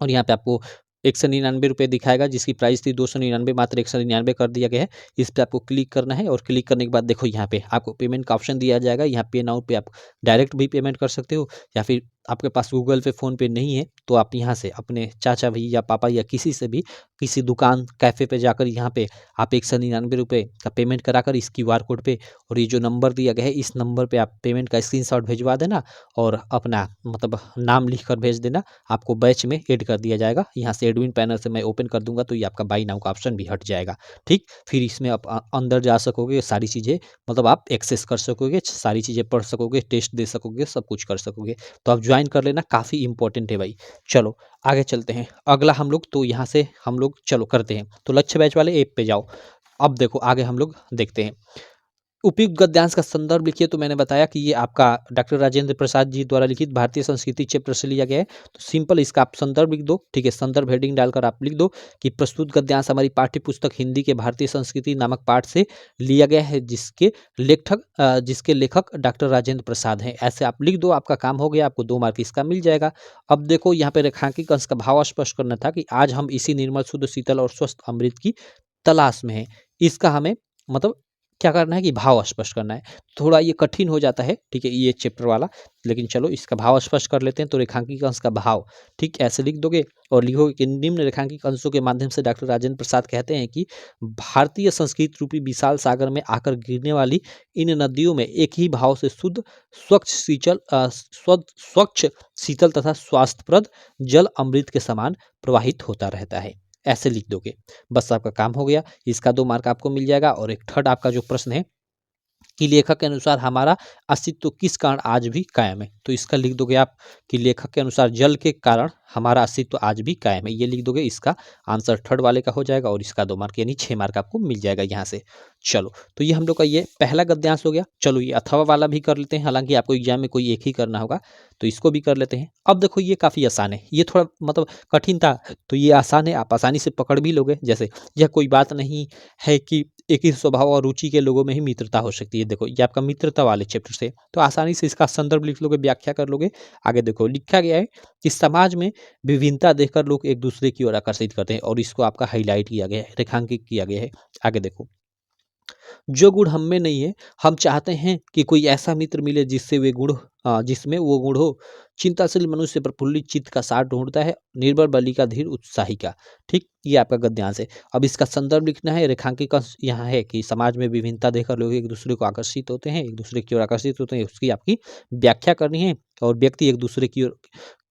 और यहाँ पे आपको 199 रुपये दिखाएगा, जिसकी प्राइस थी 299, मात्र 199 कर दिया गया है। इस पर आपको क्लिक करना है और क्लिक करने के बाद देखो यहाँ पे आपको पेमेंट का ऑप्शन दिया जाएगा। यहाँ पे नाउ पे आप डायरेक्ट भी पेमेंट कर सकते हो, या फिर आपके पास गूगल पे फ़ोन पे नहीं है तो आप यहाँ से अपने चाचा भाई या पापा या किसी से भी किसी दुकान कैफ़े पे जाकर यहाँ पे आप 199 रुपये का पेमेंट कराकर इस QR कोड पे, और ये जो नंबर दिया गया है इस नंबर पे आप पेमेंट का स्क्रीनशॉट भेजवा देना और अपना मतलब नाम लिख कर भेज देना, आपको बैच में ऐड कर दिया जाएगा। यहाँ से एडमिन पैनल से मैं ओपन कर दूंगा तो ये आपका बाई नाउ का ऑप्शन भी हट जाएगा। ठीक, फिर इसमें आप अंदर जा सकोगे, सारी चीज़ें मतलब आप एक्सेस कर सकोगे, सारी चीज़ें पढ़ सकोगे, टेस्ट दे सकोगे, सब कुछ कर सकोगे। तो आप ज्वाइन कर लेना, काफ़ी इंपॉर्टेंट है भाई। चलो आगे चलते हैं, अगला हम लोग तो यहाँ से हम लोग चलो करते हैं। तो लक्ष्य बैच वाले ऐप पे जाओ। अब देखो आगे हम लोग देखते हैं, उपयुक्त गद्यांश का संदर्भ लिखिए। तो मैंने बताया कि ये आपका डॉक्टर राजेंद्र प्रसाद जी द्वारा लिखित भारतीय संस्कृति चैप्टर से लिया गया है। तो सिंपल इसका आप संदर्भ लिख दो, ठीक है, संदर्भ हेडिंग डालकर आप लिख दो कि प्रस्तुत गद्यांश हमारी पाठ्य पुस्तक हिंदी के भारतीय संस्कृति नामक पाठ से लिया गया है, जिसके लेखक डॉक्टर राजेंद्र प्रसाद हैं। ऐसे आप लिख दो, आपका काम हो गया, आपको 2 मार्क इसका मिल जाएगा। अब देखो यहाँ पे रेखांकित अंश का भाव स्पष्ट करना था कि आज हम इसी निर्मल शुद्ध शीतल और स्वस्थ अमृत की तलाश में हैं। इसका हमें मतलब क्या करना है कि भाव स्पष्ट करना है। थोड़ा ये कठिन हो जाता है, ठीक है, ये चैप्टर वाला, लेकिन चलो इसका भाव स्पष्ट कर लेते हैं। तो रेखांकित अंश का भाव, ठीक, ऐसे लिख दोगे और लिखोगे कि निम्न रेखांकित अंशों के माध्यम से डॉक्टर राजेंद्र प्रसाद कहते हैं कि भारतीय संस्कृत रूपी विशाल सागर में आकर गिरने वाली इन नदियों में एक ही भाव से शुद्ध स्वच्छ शीतल तथा स्वास्थ्यप्रद जल अमृत के समान प्रवाहित होता रहता है। ऐसे लिख दोगे, बस आपका काम हो गया। इसका 2 मार्क आपको मिल जाएगा। और एक थर्ड आपका जो प्रश्न है कि लेखक के अनुसार हमारा अस्तित्व किस कारण आज भी कायम है, तो इसका लिख दोगे आप कि लेखक के अनुसार जल के कारण हमारा अस्तित्व आज भी कायम है, ये लिख दोगे। इसका आंसर थर्ड वाले का हो जाएगा और इसका 2 मार्क यानी 6 मार्क आपको मिल जाएगा यहाँ से। चलो, तो ये हम लोग का ये पहला गद्यांश हो गया। चलो, ये अथवा वाला भी कर लेते हैं, हालांकि आपको एग्जाम में कोई एक ही करना होगा, तो इसको भी कर लेते हैं। अब देखो, ये काफ़ी आसान है, ये थोड़ा मतलब कठिन था, तो ये आसान है, आप आसानी से पकड़ भी लोगे। जैसे, यह कोई बात नहीं है कि एक ही स्वभाव और रुचि के लोगों में ही मित्रता हो सकती है। देखो, ये आपका मित्रता वाले चैप्टर से, तो आसानी से इसका संदर्भ लिख लोगे, व्याख्या कर लोगे। आगे देखो, लिखा गया है कि समाज में विभिन्नता देखकर लोग एक दूसरे की ओर आकर्षित करते हैं, और इसको आपका हाईलाइट किया गया है, रेखांकित किया गया है। आगे देखो, जो गुण हम में नहीं है, हम चाहते हैं कि कोई ऐसा मित्र मिले जिसमें वो गुण हो। चिंताशील मनुष्य प्रफुल्लित चित्त का सार ढूंढता है, निर्बल बलि का धीर उत्साही का। ठीक, ये आपका गद्यांश है। अब इसका संदर्भ लिखना है। रेखांकित यहाँ है कि समाज में विभिन्नता देखकर लोग एक दूसरे को आकर्षित होते हैं, एक दूसरे की ओर आकर्षित होते हैं, उसकी आपकी व्याख्या करनी है। और व्यक्ति एक दूसरे की ओर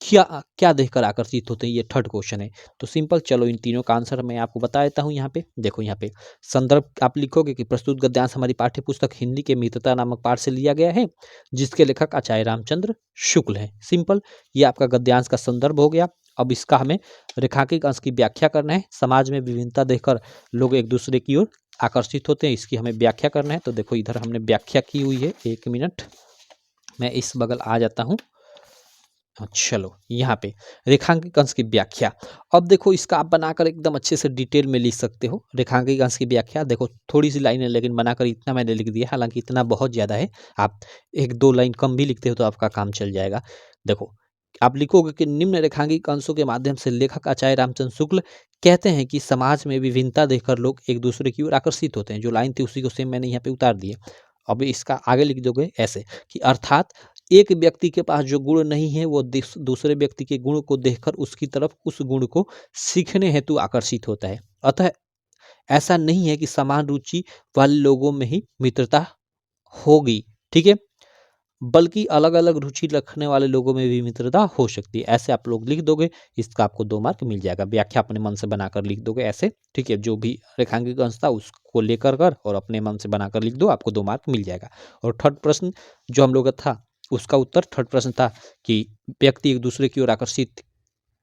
क्या क्या देखकर आकर्षित होते हैं, ये थर्ड क्वेश्चन है। तो सिंपल, चलो इन तीनों का आंसर मैं आपको बता देता हूँ। यहाँ पे देखो, यहाँ पे संदर्भ आप लिखोगे कि प्रस्तुत गद्यांश हमारी पाठ्य पुस्तक हिंदी के मित्रता नामक पाठ से लिया गया है, जिसके लेखक आचार्य रामचंद्र शुक्ल हैं। सिंपल, ये आपका गद्यांश का संदर्भ हो गया। अब इसका हमें रेखांकित अंश की व्याख्या करना है। समाज में विभिन्नता देखकर लोग एक दूसरे की ओर आकर्षित होते हैं, इसकी हमें व्याख्या करना है। तो देखो, इधर हमने व्याख्या की हुई है। 1 मिनट, मैं इस बगल आ जाता हूँ। चलो, यहाँ पे रेखांकित अंश की व्याख्या। अब देखो, इसका आप बनाकर एकदम अच्छे से डिटेल में लिख सकते हो। रेखांकित अंश की व्याख्या देखो, थोड़ी सी लाइन है, लेकिन बनाकर इतना मैंने लिख दिया। हालांकि इतना बहुत ज़्यादा है, आप 1-2 लाइन कम भी लिखते हो तो आपका काम चल जाएगा। देखो, आप लिखोगे कि निम्न रेखांकित अंशों के माध्यम से लेखक आचार्य रामचंद्र शुक्ल कहते हैं कि समाज में विभिन्नता देखकर लोग एक दूसरे की ओर आकर्षित होते हैं। जो लाइन थी उसी को सेम मैंने यहाँ पे उतार दिया। अब इसका आगे लिख दोगे ऐसे कि अर्थात एक व्यक्ति के पास जो गुण नहीं है, वो दूसरे व्यक्ति के गुण को देखकर उसकी तरफ उस गुण को सीखने हेतु आकर्षित होता है। अतः ऐसा नहीं है कि समान रुचि वाले लोगों में ही मित्रता होगी, ठीक है, बल्कि अलग अलग रुचि रखने वाले लोगों में भी मित्रता हो सकती है। ऐसे आप लोग लिख दोगे, इसका आपको 2 मार्क मिल जाएगा। व्याख्या अपने मन से बनाकर लिख दोगे ऐसे, ठीक है। जो भी रेखांकित अंश था उसको लेकर कर और अपने मन से बनाकर लिख दो, आपको 2 मार्क मिल जाएगा। और थर्ड प्रश्न जो हम लोग का था, उसका उत्तर थर्ड प्रश्न था कि व्यक्ति एक दूसरे की ओर आकर्षित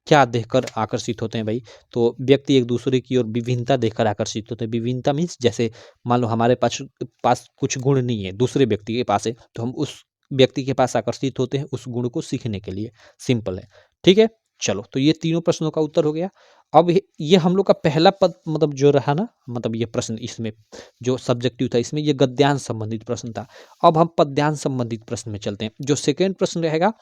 क्या देखकर आकर्षित होते हैं भाई। तो व्यक्ति एक दूसरे की ओर विभिन्नता देखकर आकर्षित होते हैं। विभिन्नता मीन्स जैसे मान लो हमारे पास पास कुछ गुण नहीं है, दूसरे व्यक्ति के पास है, तो हम उस व्यक्ति के पास आकर्षित होते हैं उस गुण को सीखने के लिए। सिंपल है, ठीक है। चलो, तो ये तीनों प्रश्नों का उत्तर हो गया। अब ये हम लोग का पहला पद मतलब जो रहा ना, मतलब ये प्रश्न इसमें जो सब्जेक्टिव था, इसमें ये गद्यांश संबंधित प्रश्न था। अब हम पद्यांश संबंधित प्रश्न में चलते हैं। जो सेकेंड प्रश्न रहेगा,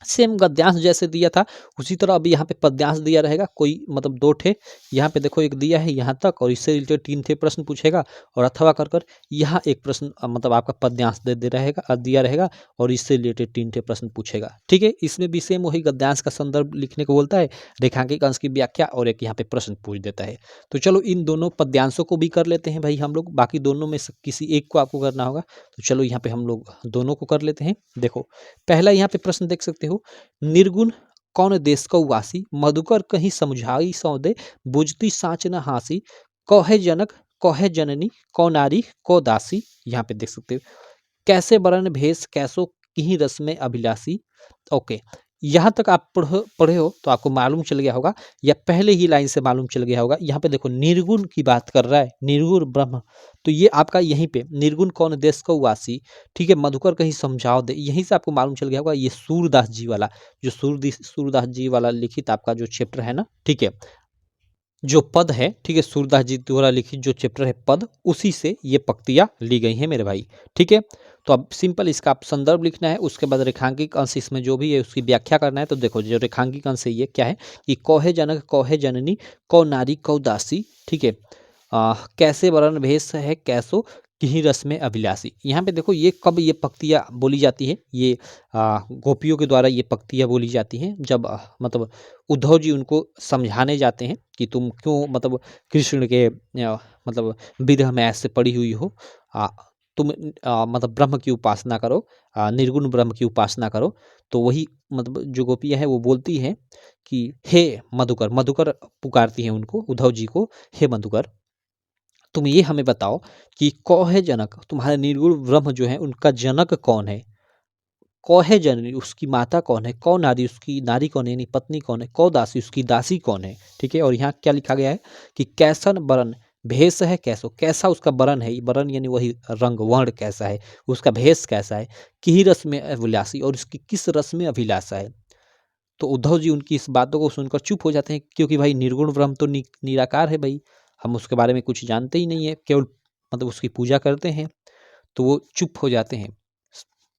सेम गद्यांश जैसे दिया था उसी तरह अभी यहाँ पे पद्यांश दिया रहेगा। कोई मतलब 2 ठे यहाँ पे देखो, एक दिया है यहाँ तक और इससे रिलेटेड 3 ठे प्रश्न पूछेगा, और अथवा कर कर यहाँ एक प्रश्न मतलब आपका पद्यांश दे रहेगा दिया रहेगा, और इससे रिलेटेड 3 ठे प्रश्न पूछेगा, ठीक है। इसमें भी सेम वही गद्यांश का संदर्भ लिखने को बोलता है, रेखांकित अंश की व्याख्या, और एक यहाँ पे प्रश्न पूछ देता है। तो चलो, इन दोनों पद्यांशों को भी कर लेते हैं भाई हम लोग। बाकी दोनों में से किसी एक को आपको करना होगा, तो चलो यहाँ पे हम लोग दोनों को कर लेते हैं। देखो, पहला यहाँ पे प्रश्न देख सकते हो, निर्गुण कौन देश को वासी, मधुकर कहीं समझाई सौदे, बुझती साँच न हासी, कहे जनक कहे जननी, कौ नारी को दासी। यहाँ पे देख सकते हो, कैसे वर्ण भेष कैसो किही रस में अभिलाषी। ओके, यहाँ तक आप पढ़े हो तो आपको मालूम चल गया होगा, या पहले ही लाइन से मालूम चल गया होगा। यहाँ पे देखो, निर्गुण की बात कर रहा है, निर्गुण ब्रह्म, तो ये आपका यहीं पे निर्गुण कौन देश को वासी, ठीक है, मधुकर कहीं समझाओ दे, यहीं से आपको मालूम चल गया होगा। ये सूरदास जी वाला, जो सूरदास जी वाला लिखित आपका जो चैप्टर है ना, ठीक है, जो पद है, ठीक है, सूरदास जी द्वारा लिखित जो चैप्टर है पद, उसी से ये पंक्तियाँ ली गई हैं मेरे भाई, ठीक है। तो अब सिंपल इसका आप संदर्भ लिखना है, उसके बाद रेखांकित अंश इसमें जो भी है उसकी व्याख्या करना है। तो देखो, जो रेखांकित अंश है ये क्या है कि कौहे जनक कौहे जननी, कौ नारी कौ दासी, ठीक है, कैसे वर्ण भेष है कैसो किही रस में अभिलाषी। यहाँ पे देखो, ये कब ये पंक्तियाँ बोली जाती है, ये गोपियों के द्वारा ये पंक्तियाँ बोली जाती हैं जब मतलब उद्धव जी उनको समझाने जाते हैं कि तुम क्यों मतलब कृष्ण के मतलब विरह में ऐसे पड़ी हुई हो, तुम मतलब ब्रह्म की उपासना करो, निर्गुण ब्रह्म की उपासना करो। तो वही मतलब जो गोपियाँ हैं वो बोलती हैं कि हे मधुकर, मधुकर पुकारती हैं उनको, उद्धव जी को, हे मधुकर, तुम ये हमें बताओ कि कौ है जनक, तुम्हारे निर्गुण ब्रह्म जो है उनका जनक कौन है। कौ है जननी, उसकी माता कौन है, कौ नारी, उसकी नारी कौन है यानी पत्नी कौन है, कौ दासी, उसकी दासी कौन है। ठीक है, और यहाँ क्या लिखा गया है कि कैसन बरन भेष है कैसो, कैसा उसका बरन है, बरन यानी वही रंग वर्ण कैसा है, उसका भेष कैसा है, कि रस में अभिलाषी, और उसकी किस रस में अभिलाषा है। तो उद्धव जी उनकी इस बातों को सुनकर चुप हो जाते हैं, क्योंकि भाई निर्गुण ब्रह्म तो निराकार है भाई, हम उसके बारे में कुछ जानते ही नहीं है, केवल मतलब उसकी पूजा करते हैं। तो वो चुप हो जाते हैं,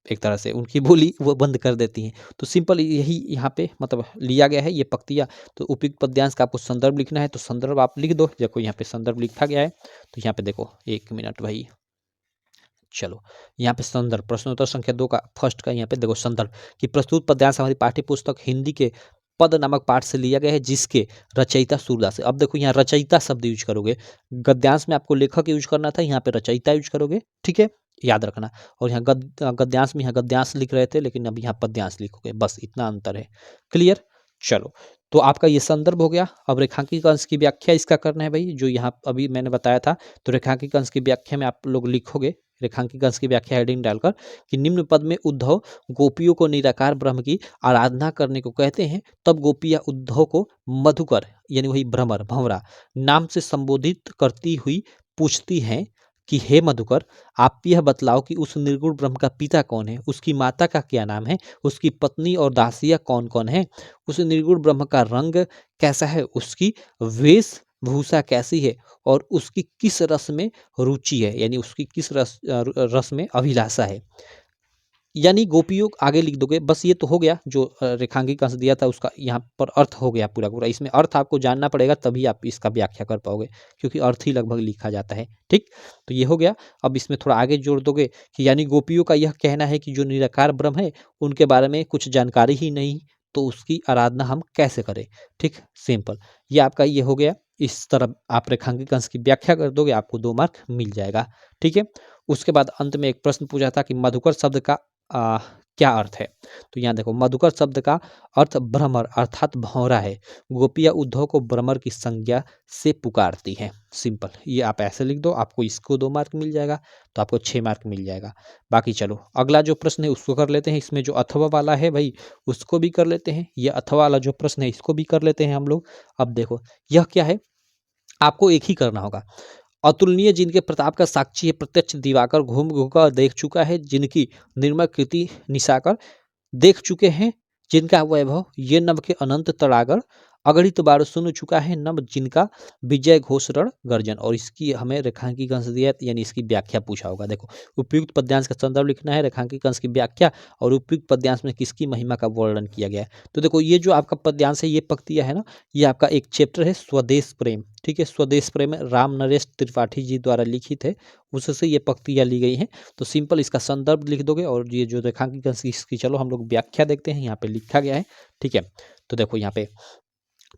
एक तरह से उनकी बोली वो बंद कर देती हैं। तो सिंपल यही यहाँ पे मतलब लिया गया है ये पंक्तियाँ। तो उपयुक्त पद्यांश का आपको संदर्भ लिखना है, तो संदर्भ आप लिख दो। देखो यहाँ पे संदर्भ लिखा गया है, तो यहाँ पे देखो 1 मिनट भाई, चलो यहाँ पे संदर्भ प्रश्नोत्तर संख्या 2 का फर्स्ट का यहाँ पे देखो संदर्भ कि प्रस्तुत पद्यांश हमारी पाठ्य पुस्तक हिंदी के पद नामक पाठ से लिया गया है, जिसके रचयिता सूरदास है। अब देखो यहाँ रचयिता शब्द यूज करोगे, गद्यांश में आपको लेखक यूज करना था, यहाँ पे रचयिता यूज करोगे। ठीक है, याद रखना। और यहाँ गद्यांश में यहाँ गद्यांश लिख रहे थे, लेकिन अब यहाँ पद्यांश लिखोगे, बस इतना अंतर है। क्लियर, चलो। तो आपका ये संदर्भ हो गया। अब रेखांकित अंश की व्याख्या इसका करना है भाई, जो यहाँ अभी मैंने बताया था। तो रेखांकित अंश की व्याख्या में आप लोग लिखोगे, रेखांकित अंश की व्याख्या हेडिंग डालकर कि निम्न पद में उद्धव गोपियों को निराकार ब्रह्म की आराधना करने को कहते हैं, तब गोपियां उद्धव को मधुकर यानी वही भ्रमर भंवरा नाम से संबोधित करती हुई पूछती हैं कि हे मधुकर, आप यह बतलाओ कि उस निर्गुण ब्रह्म का पिता कौन है, उसकी माता का क्या नाम है, उसकी पत्नी और दासियां कौन कौन है, उस निर्गुण ब्रह्म का रंग कैसा है, उसकी वेशभूषा कैसी है, और उसकी किस रस में रुचि है, यानी उसकी किस रस में अभिलाषा है। यानी गोपियों आगे लिख दोगे, बस ये तो हो गया जो रेखांकित अंश दिया था उसका यहाँ पर अर्थ हो गया पूरा पूरा। इसमें अर्थ आपको जानना पड़ेगा, तभी आप इसका व्याख्या कर पाओगे, क्योंकि अर्थ ही लगभग लिखा जाता है। ठीक, तो ये हो गया। अब इसमें थोड़ा आगे जोड़ दोगे कि यानी गोपियों का यह कहना है कि जो निराकार ब्रह्म है उनके बारे में कुछ जानकारी ही नहीं, तो उसकी आराधना हम कैसे करें। ठीक, सिंपल, ये आपका ये हो गया। इस तरह आप रेखांकित अंश की व्याख्या कर दोगे, आपको 2 मार्क मिल जाएगा। ठीक है, उसके बाद अंत में एक प्रश्न पूछा था कि मधुकर शब्द का क्या अर्थ है। तो यहाँ देखो, मधुकर शब्द का अर्थ भ्रमर अर्थात भौरा है। गोपियाँ उद्धव को भ्रमर की संज्ञा से पुकारती हैं। सिंपल, ये आप ऐसे लिख दो, आपको इसको 2 मार्क मिल जाएगा, तो आपको 6 मार्क मिल जाएगा। बाकी चलो अगला जो प्रश्न है उसको कर लेते हैं। इसमें जो अथवा वाला है भाई उसको भी कर लेते हैं, ये अथवा वाला जो प्रश्न है इसको भी कर लेते हैं हम लोग। अब देखो यह क्या है, आपको एक ही करना होगा। अतुलनीय जिनके प्रताप का साक्षी है प्रत्यक्ष दिवाकर, घूम घूम कर देख चुका है जिनकी निर्मल कृति निशाकर, देख चुके हैं जिनका वैभव ये नभ के अनंत तड़ागर, अगणित बार सुन चुका है नभ जिनका विजय घोष रण गर्जन। और इसकी हमें रेखांकित अंश दिया है, यानी इसकी व्याख्या पूछा होगा। देखो, उपयुक्त पद्यांश का संदर्भ लिखना है, रेखांकित अंश की व्याख्या, और उपयुक्त पद्यांश में किसकी महिमा का वर्णन किया गया है। तो देखो ये जो आपका पद्यांश है, ये पंक्तियां है ना, ये आपका एक चैप्टर है स्वदेश प्रेम। ठीक है, स्वदेश प्रेम राम नरेश त्रिपाठी जी द्वारा लिखित है, उससे ये पंक्तियां ली गई हैं। तो सिंपल इसका संदर्भ लिख दोगे, और ये जो रेखांकित अंश इसकी चलो हम लोग व्याख्या देखते हैं, यहाँ पे लिखा गया है। ठीक है, तो देखो यहाँ पे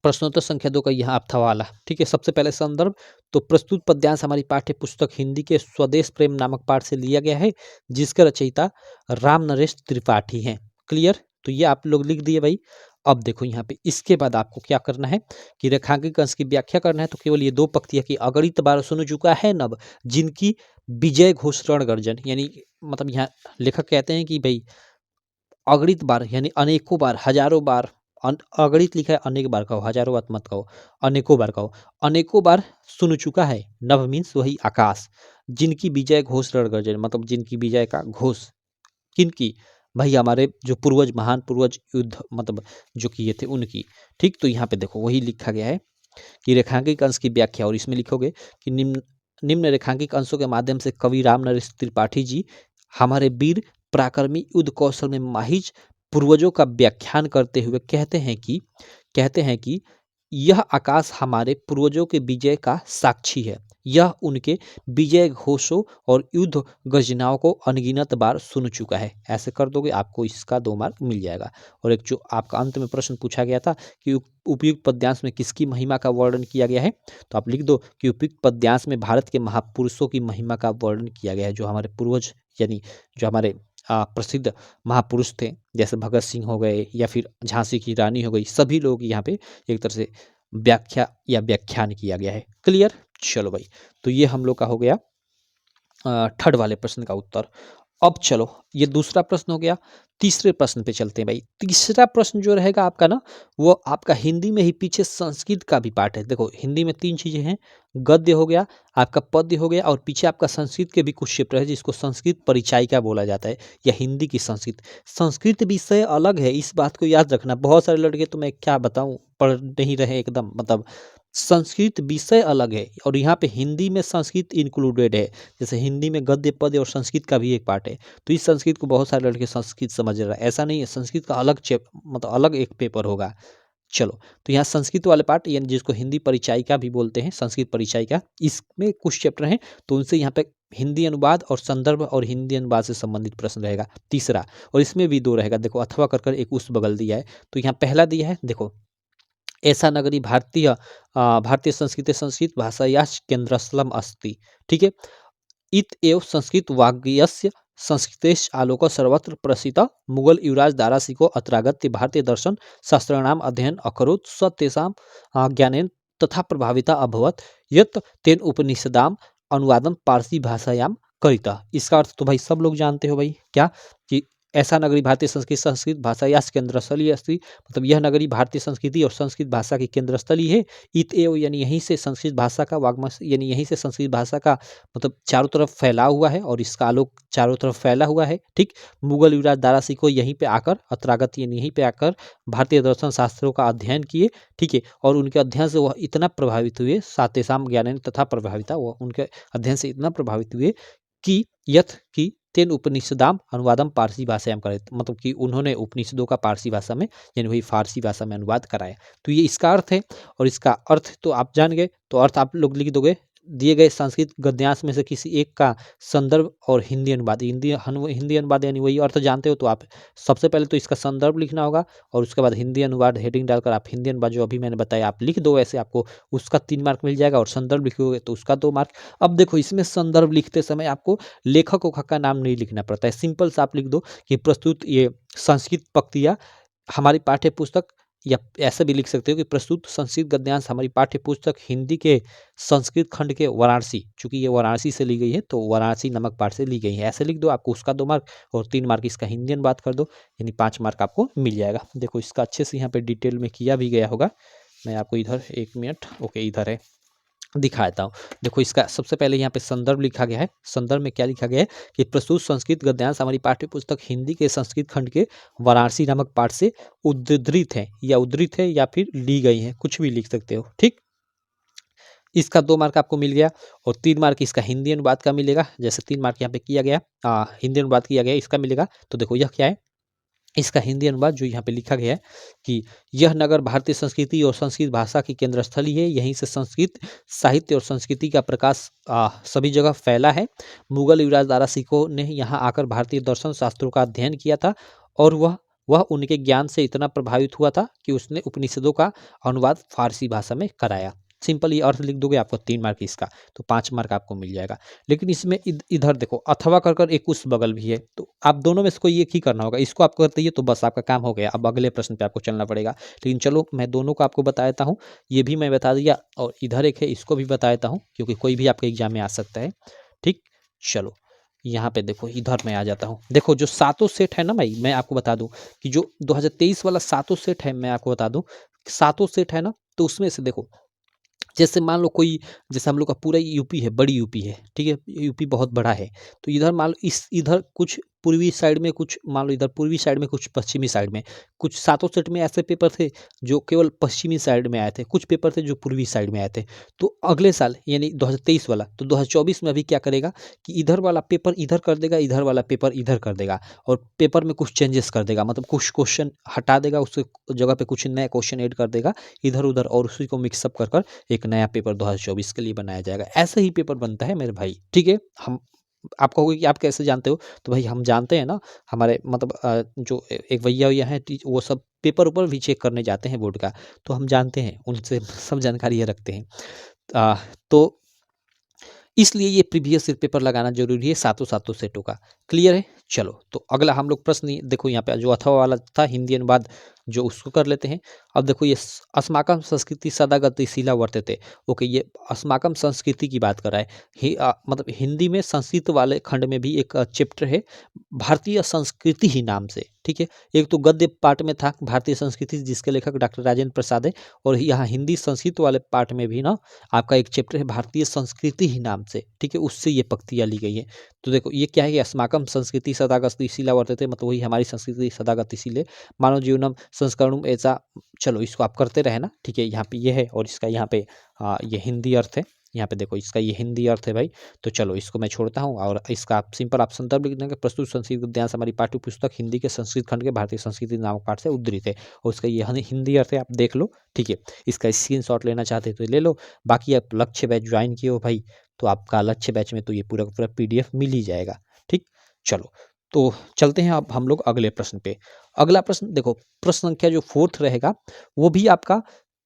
प्रश्नोत्तर संख्या 2 का यहाँ आप था वाला। ठीक है, सबसे पहले संदर्भ, तो प्रस्तुत पद्यांश हमारी पाठ्य पुस्तक हिंदी के स्वदेश प्रेम नामक पाठ से लिया गया है, जिसके रचयिता राम नरेश त्रिपाठी हैं। क्लियर, तो ये आप लोग लिख दिए भाई। अब देखो यहाँ पे इसके बाद आपको क्या करना है कि रेखांकित अंश की व्याख्या करना है। तो केवल ये 2 पंक्तियां कि अगणित बार सुन चुका है नभ जिनकी विजय घोष रण गर्जन, यानी मतलब यहाँ लेखक कहते हैं कि भाई अगणित बार यानी अनेकों बार, हजारों बार, अगणित लिखा है, अनेक बार कहो, हजारों बार मत कहो, अनेकों बार कहो, अनेकों बार सुन चुका है। नभ मीन्स वही आकाश, जिनकी विजय घोष रण गर्जन, मतलब जिनकी विजय का घोष, किनकी, भाई हमारे जो पूर्वज, महान पूर्वज युद्ध मतलब जो किए थे उनकी। ठीक, तो यहाँ पे देखो वही लिखा गया है कि रेखांकित अंश की व्याख्या, और इसमें लिखोगे कि निम्न निम्न रेखांकित अंशों के माध्यम से कवि राम नरेश त्रिपाठी जी हमारे वीर पराक्रमी युद्ध कौशल में माहिर पूर्वजों का व्याख्यान करते हुए कहते हैं कि यह आकाश हमारे पूर्वजों के विजय का साक्षी है। यह उनके विजय घोषों और युद्ध गर्जनाओं को अनगिनत बार सुन चुका है। ऐसे कर दोगे, आपको इसका 2 मार्क मिल जाएगा। और एक जो आपका अंत में प्रश्न पूछा गया था कि उपयुक्त पद्यांश में किसकी महिमा का वर्णन किया गया है, तो आप लिख दो कि उपयुक्त पद्यांश में भारत के महापुरुषों की महिमा का वर्णन किया गया है, जो हमारे पूर्वज यानी जो हमारे प्रसिद्ध महापुरुष थे, जैसे भगत सिंह हो गए या फिर झांसी की रानी हो गई, सभी लोग यहाँ पे एक तरह से व्याख्या या व्याख्यान किया गया है। क्लियर, चलो भाई, तो ये हम लोग का हो गया थर्ड वाले प्रश्न का उत्तर। अब चलो, ये दूसरा प्रश्न हो गया। तीसरे प्रश्न पे चलते हैं भाई। तीसरा प्रश्न जो रहेगा आपका ना, वो आपका हिंदी में ही पीछे संस्कृत का भी पार्ट है। देखो हिंदी में 3 चीज़ें हैं, गद्य हो गया, आपका पद्य हो गया, और पीछे आपका संस्कृत के भी कुछ चैप्टर है जिसको संस्कृत परिचायिका बोला जाता है, या हिंदी की संस्कृत। संस्कृत विषय अलग है, इस बात को याद रखना। बहुत सारे लड़के, तो मैं क्या बताऊँ, पढ़ नहीं रहे एकदम, मतलब संस्कृत विषय अलग है और यहाँ पे हिंदी में संस्कृत इंक्लूडेड है। जैसे हिंदी में गद्य पद्य और संस्कृत का भी एक पार्ट है। तो इस संस्कृत को बहुत सारे लड़के संस्कृत समझ रहे हैं, ऐसा नहीं है। संस्कृत का अलग मतलब अलग एक पेपर होगा। चलो, तो यहाँ संस्कृत वाले पार्ट, यानी जिसको हिंदी परिचायिका भी बोलते हैं, संस्कृत परिचायिका, इसमें कुछ चैप्टर हैं, तो उनसे यहाँ पे हिंदी अनुवाद और संदर्भ और हिंदी अनुवाद से संबंधित प्रश्न रहेगा तीसरा। और इसमें भी 2 रहेगा। देखो अथवा कर एक उस बगल दिया है, तो यहाँ पहला दिया है, देखो ऐसा नगरी भारतीय संस्कृते संस्कृत भाषायाः केन्द्रस्थलम् अस्ति। ठीक है। इत एव संस्कृत वाग्यस्य संस्कृतेश आलोक सर्वत्र प्रसिद्ध मुगल युवराज दारासिको अत्रागत्य भारतीय दर्शन शास्त्राणाम अध्ययन अकरोत् स तेषां ज्ञानेन तथा प्रभाविता अभवत् यत् तेन उपनिषदाम अनुवादम पारसी भाषायाम करिता। इसका अर्थ तो भाई सब लोग जानते हो भाई, क्या कि ऐसा नगरी भारतीय संस्कृत संस्कृत भाषा या केंद्र स्थली अस्ति, मतलब यह नगरी भारतीय संस्कृति और संस्कृत भाषा की केंद्र स्थली है। इत एव यानी यहीं से संस्कृत भाषा का वाग्मय, यानी यहीं से संस्कृत भाषा का मतलब चारों तरफ फैला हुआ है और इसका आलोक चारों तरफ फैला हुआ है। ठीक। मुगल युवराज दारासिको यहीं पे आकर अत्रागत, यानी यहीं पे आकर भारतीय दर्शन शास्त्रों का अध्ययन किए। ठीक है। और उनके अध्ययन से वह इतना प्रभावित हुए, सातेषां ज्ञानेन तथा प्रभाविता, वह उनके अध्ययन से इतना प्रभावित हुए कि यथ की तेन उपनिषदाम अनुवादम पारसी भाषायाम करे, मतलब कि उन्होंने उपनिषदों का पारसी भाषा में, यानी वही फारसी भाषा में अनुवाद कराया। तो ये इसका अर्थ है, और इसका अर्थ तो आप जान गए, तो अर्थ आप लोग लिख दोगे। दिए गए संस्कृत गद्यांश में से किसी एक का संदर्भ और हिंदी अनुवाद, हिंदी अनुवाद यानी वही अर्थ जानते हो, तो आप सबसे पहले तो इसका संदर्भ लिखना होगा और उसके बाद हिंदी अनुवाद हेडिंग डालकर आप हिंदी अनुवाद जो अभी मैंने बताया आप लिख दो। ऐसे आपको उसका 3 मार्क मिल जाएगा, और संदर्भ लिखोगे तो उसका 2 मार्क। अब देखो इसमें संदर्भ लिखते समय आपको लेखक उखक का नाम नहीं लिखना पड़ता है, सिंपल सा आप लिख दो कि प्रस्तुत ये संस्कृत पंक्तियाँ हमारी पाठ्य पुस्तक, या ऐसा भी लिख सकते हो कि प्रस्तुत संस्कृत गद्यांश हमारी पाठ्य पुस्तक हिंदी के संस्कृत खंड के वाराणसी, चूंकि ये वाराणसी से ली गई है तो वाराणसी नामक पाठ से ली गई है, ऐसे लिख दो। आपको उसका 2 मार्क और 3 मार्क इसका हिंदी अनुवाद कर दो, यानी 5 मार्क आपको मिल जाएगा। देखो इसका अच्छे से यहाँ पे डिटेल में किया भी गया होगा। मैं आपको इधर 1 मिनट, ओके इधर है, दिखाता हूँ। देखो इसका सबसे पहले यहाँ पे संदर्भ लिखा गया है। संदर्भ में क्या लिखा गया है कि प्रस्तुत संस्कृत गद्यांश हमारी पाठ्य पुस्तक हिंदी के संस्कृत खंड के वाराणसी नामक पाठ से उद्धृत है या फिर ली गई है, कुछ भी लिख सकते हो। ठीक। इसका 2 मार्क आपको मिल गया, और 3 मार्क इसका हिंदी अनुवाद का मिलेगा। जैसे 3 मार्क यहाँ पे किया गया, हिंदी अनुवाद किया गया, इसका मिलेगा। तो देखो यह क्या है, इसका हिंदी अनुवाद जो यहाँ पे लिखा गया है कि यह नगर भारतीय संस्कृति और संस्कृत भाषा की केंद्र स्थली है। यहीं से संस्कृत साहित्य और संस्कृति का प्रकाश सभी जगह फैला है। मुगल युवराज दारा सिकोह ने यहाँ आकर भारतीय दर्शन शास्त्रों का अध्ययन किया था, और वह उनके ज्ञान से इतना प्रभावित हुआ था कि उसने उपनिषदों का अनुवाद फारसी भाषा में कराया। सिंपल ये अर्थ लिख दोगे, आपको 3 मार्क इसका, तो 5 मार्क आपको मिल जाएगा। लेकिन इसमें इधर देखो अथवा कर एक उस बगल भी है, तो आप दोनों में से कोई एक ही करना होगा। इसको आप करते ही तो बस आपका काम हो गया, अब अगले प्रश्न पे आपको चलना पड़ेगा। लेकिन चलो मैं दोनों को आपको बता देता हूँ, ये भी मैं बता दिया, और इधर एक है इसको भी बता देता हूँ, क्योंकि कोई भी आपके एग्जाम में आ सकता है। ठीक। चलो यहाँ पे देखो, इधर मैं आ जाता हूँ। देखो जो सातों सेट है ना भाई, मैं आपको बता दूं कि जो 2023 वाला सातों सेट है, मैं आपको बता दूं सातों सेट है ना, तो उसमें से देखो जैसे मान लो कोई, जैसे हम लोग का पूरा यूपी है, बड़ी यूपी है, ठीक है, यूपी बहुत बड़ा है। तो इधर मान लो इधर कुछ पूर्वी साइड में, कुछ मान लो इधर पूर्वी साइड में, कुछ पश्चिमी साइड में, कुछ सातों सेट में ऐसे पेपर थे जो केवल पश्चिमी साइड में आए थे, कुछ पेपर थे जो पूर्वी साइड में आए थे। तो अगले साल यानी 2023 वाला, तो 2024 में अभी क्या करेगा कि इधर वाला पेपर इधर कर देगा, इधर वाला पेपर इधर कर देगा, और पेपर में कुछ चेंजेस कर देगा, मतलब कुछ क्वेश्चन हटा देगा, उसके जगह पे कुछ नए क्वेश्चन ऐड कर देगा इधर उधर, और उसी को मिक्सअप कर कर एक नया पेपर 2024 के लिए बनाया जाएगा। ऐसे ही पेपर बनता है मेरे भाई। ठीक है। हम आप कहोगे कि आप कैसे जानते हो, तो भाई हम जानते हैं ना, हमारे मतलब जो एक भैया हैं वो सब पेपर ऊपर भी चेक करने जाते हैं बोर्ड का, तो हम जानते हैं, उनसे सब जानकारी ये रखते हैं। तो इसलिए ये प्रीवियस ईयर पेपर लगाना जरूरी है सातों सेटों का। क्लियर है। चलो तो अगला हम लोग प्रश्न देखो यहाँ पे जो अथवा वाला था हिंदी अनुवाद जो उसको कर लेते हैं। अब देखो ये अस्माकम संस्कृति सदा गतिशीला वर्तते। ओके, ये अस्माकम संस्कृति की बात कर रहा है। मतलब हिंदी में संस्कृत वाले खंड में भी एक चैप्टर है भारतीय संस्कृति ही नाम से, ठीक है। एक तो गद्य पार्ट में था भारतीय संस्कृति जिसके लेखक डॉक्टर राजेंद्र प्रसाद है, और यहाँ हिंदी संस्कृत वाले पार्ट में भी ना आपका एक चैप्टर है भारतीय संस्कृति ही नाम से, ठीक है। उससे ये पंक्तियाँ ली गई हैं। तो देखो ये क्या है कि अस्माकम संस्कृति सदा गतिशीला वर्तते, मतलब वही हमारी संस्कृति सदा गतिशील है। मानव जीवनम संस्करणम ऐसा, चलो इसको आप करते रहे ना, ठीक है। यहाँ पे ये है और इसका यहाँ पे ये हिंदी अर्थ है। यहाँ पे देखो इसका ये हिंदी अर्थ है भाई। तो चलो इसको मैं छोड़ता हूँ और इसका आप सिंपल आप संदर्भ लिख देंगे। प्रस्तुत संस्कृत गद्यांश हमारी पाठ्य पुस्तक हिंदी के संस्कृत खंड के भारतीय संस्कृति नामक पाठ से उद्धृत है, और उसका ये हिंदी अर्थ है, आप देख लो, ठीक है। इसका स्क्रीनशॉट लेना चाहते हो तो ले लो। बाकी आप लक्ष्य बैच ज्वाइन किए हो भाई, तो आपका लक्ष्य बैच में तो ये पूरा का पूरा PDF मिल ही जाएगा, ठीक। चलो तो चलते हैं अब हम लोग अगले प्रश्न पे। अगला प्रश्न देखो, प्रश्न संख्या जो 4th रहेगा वो भी आपका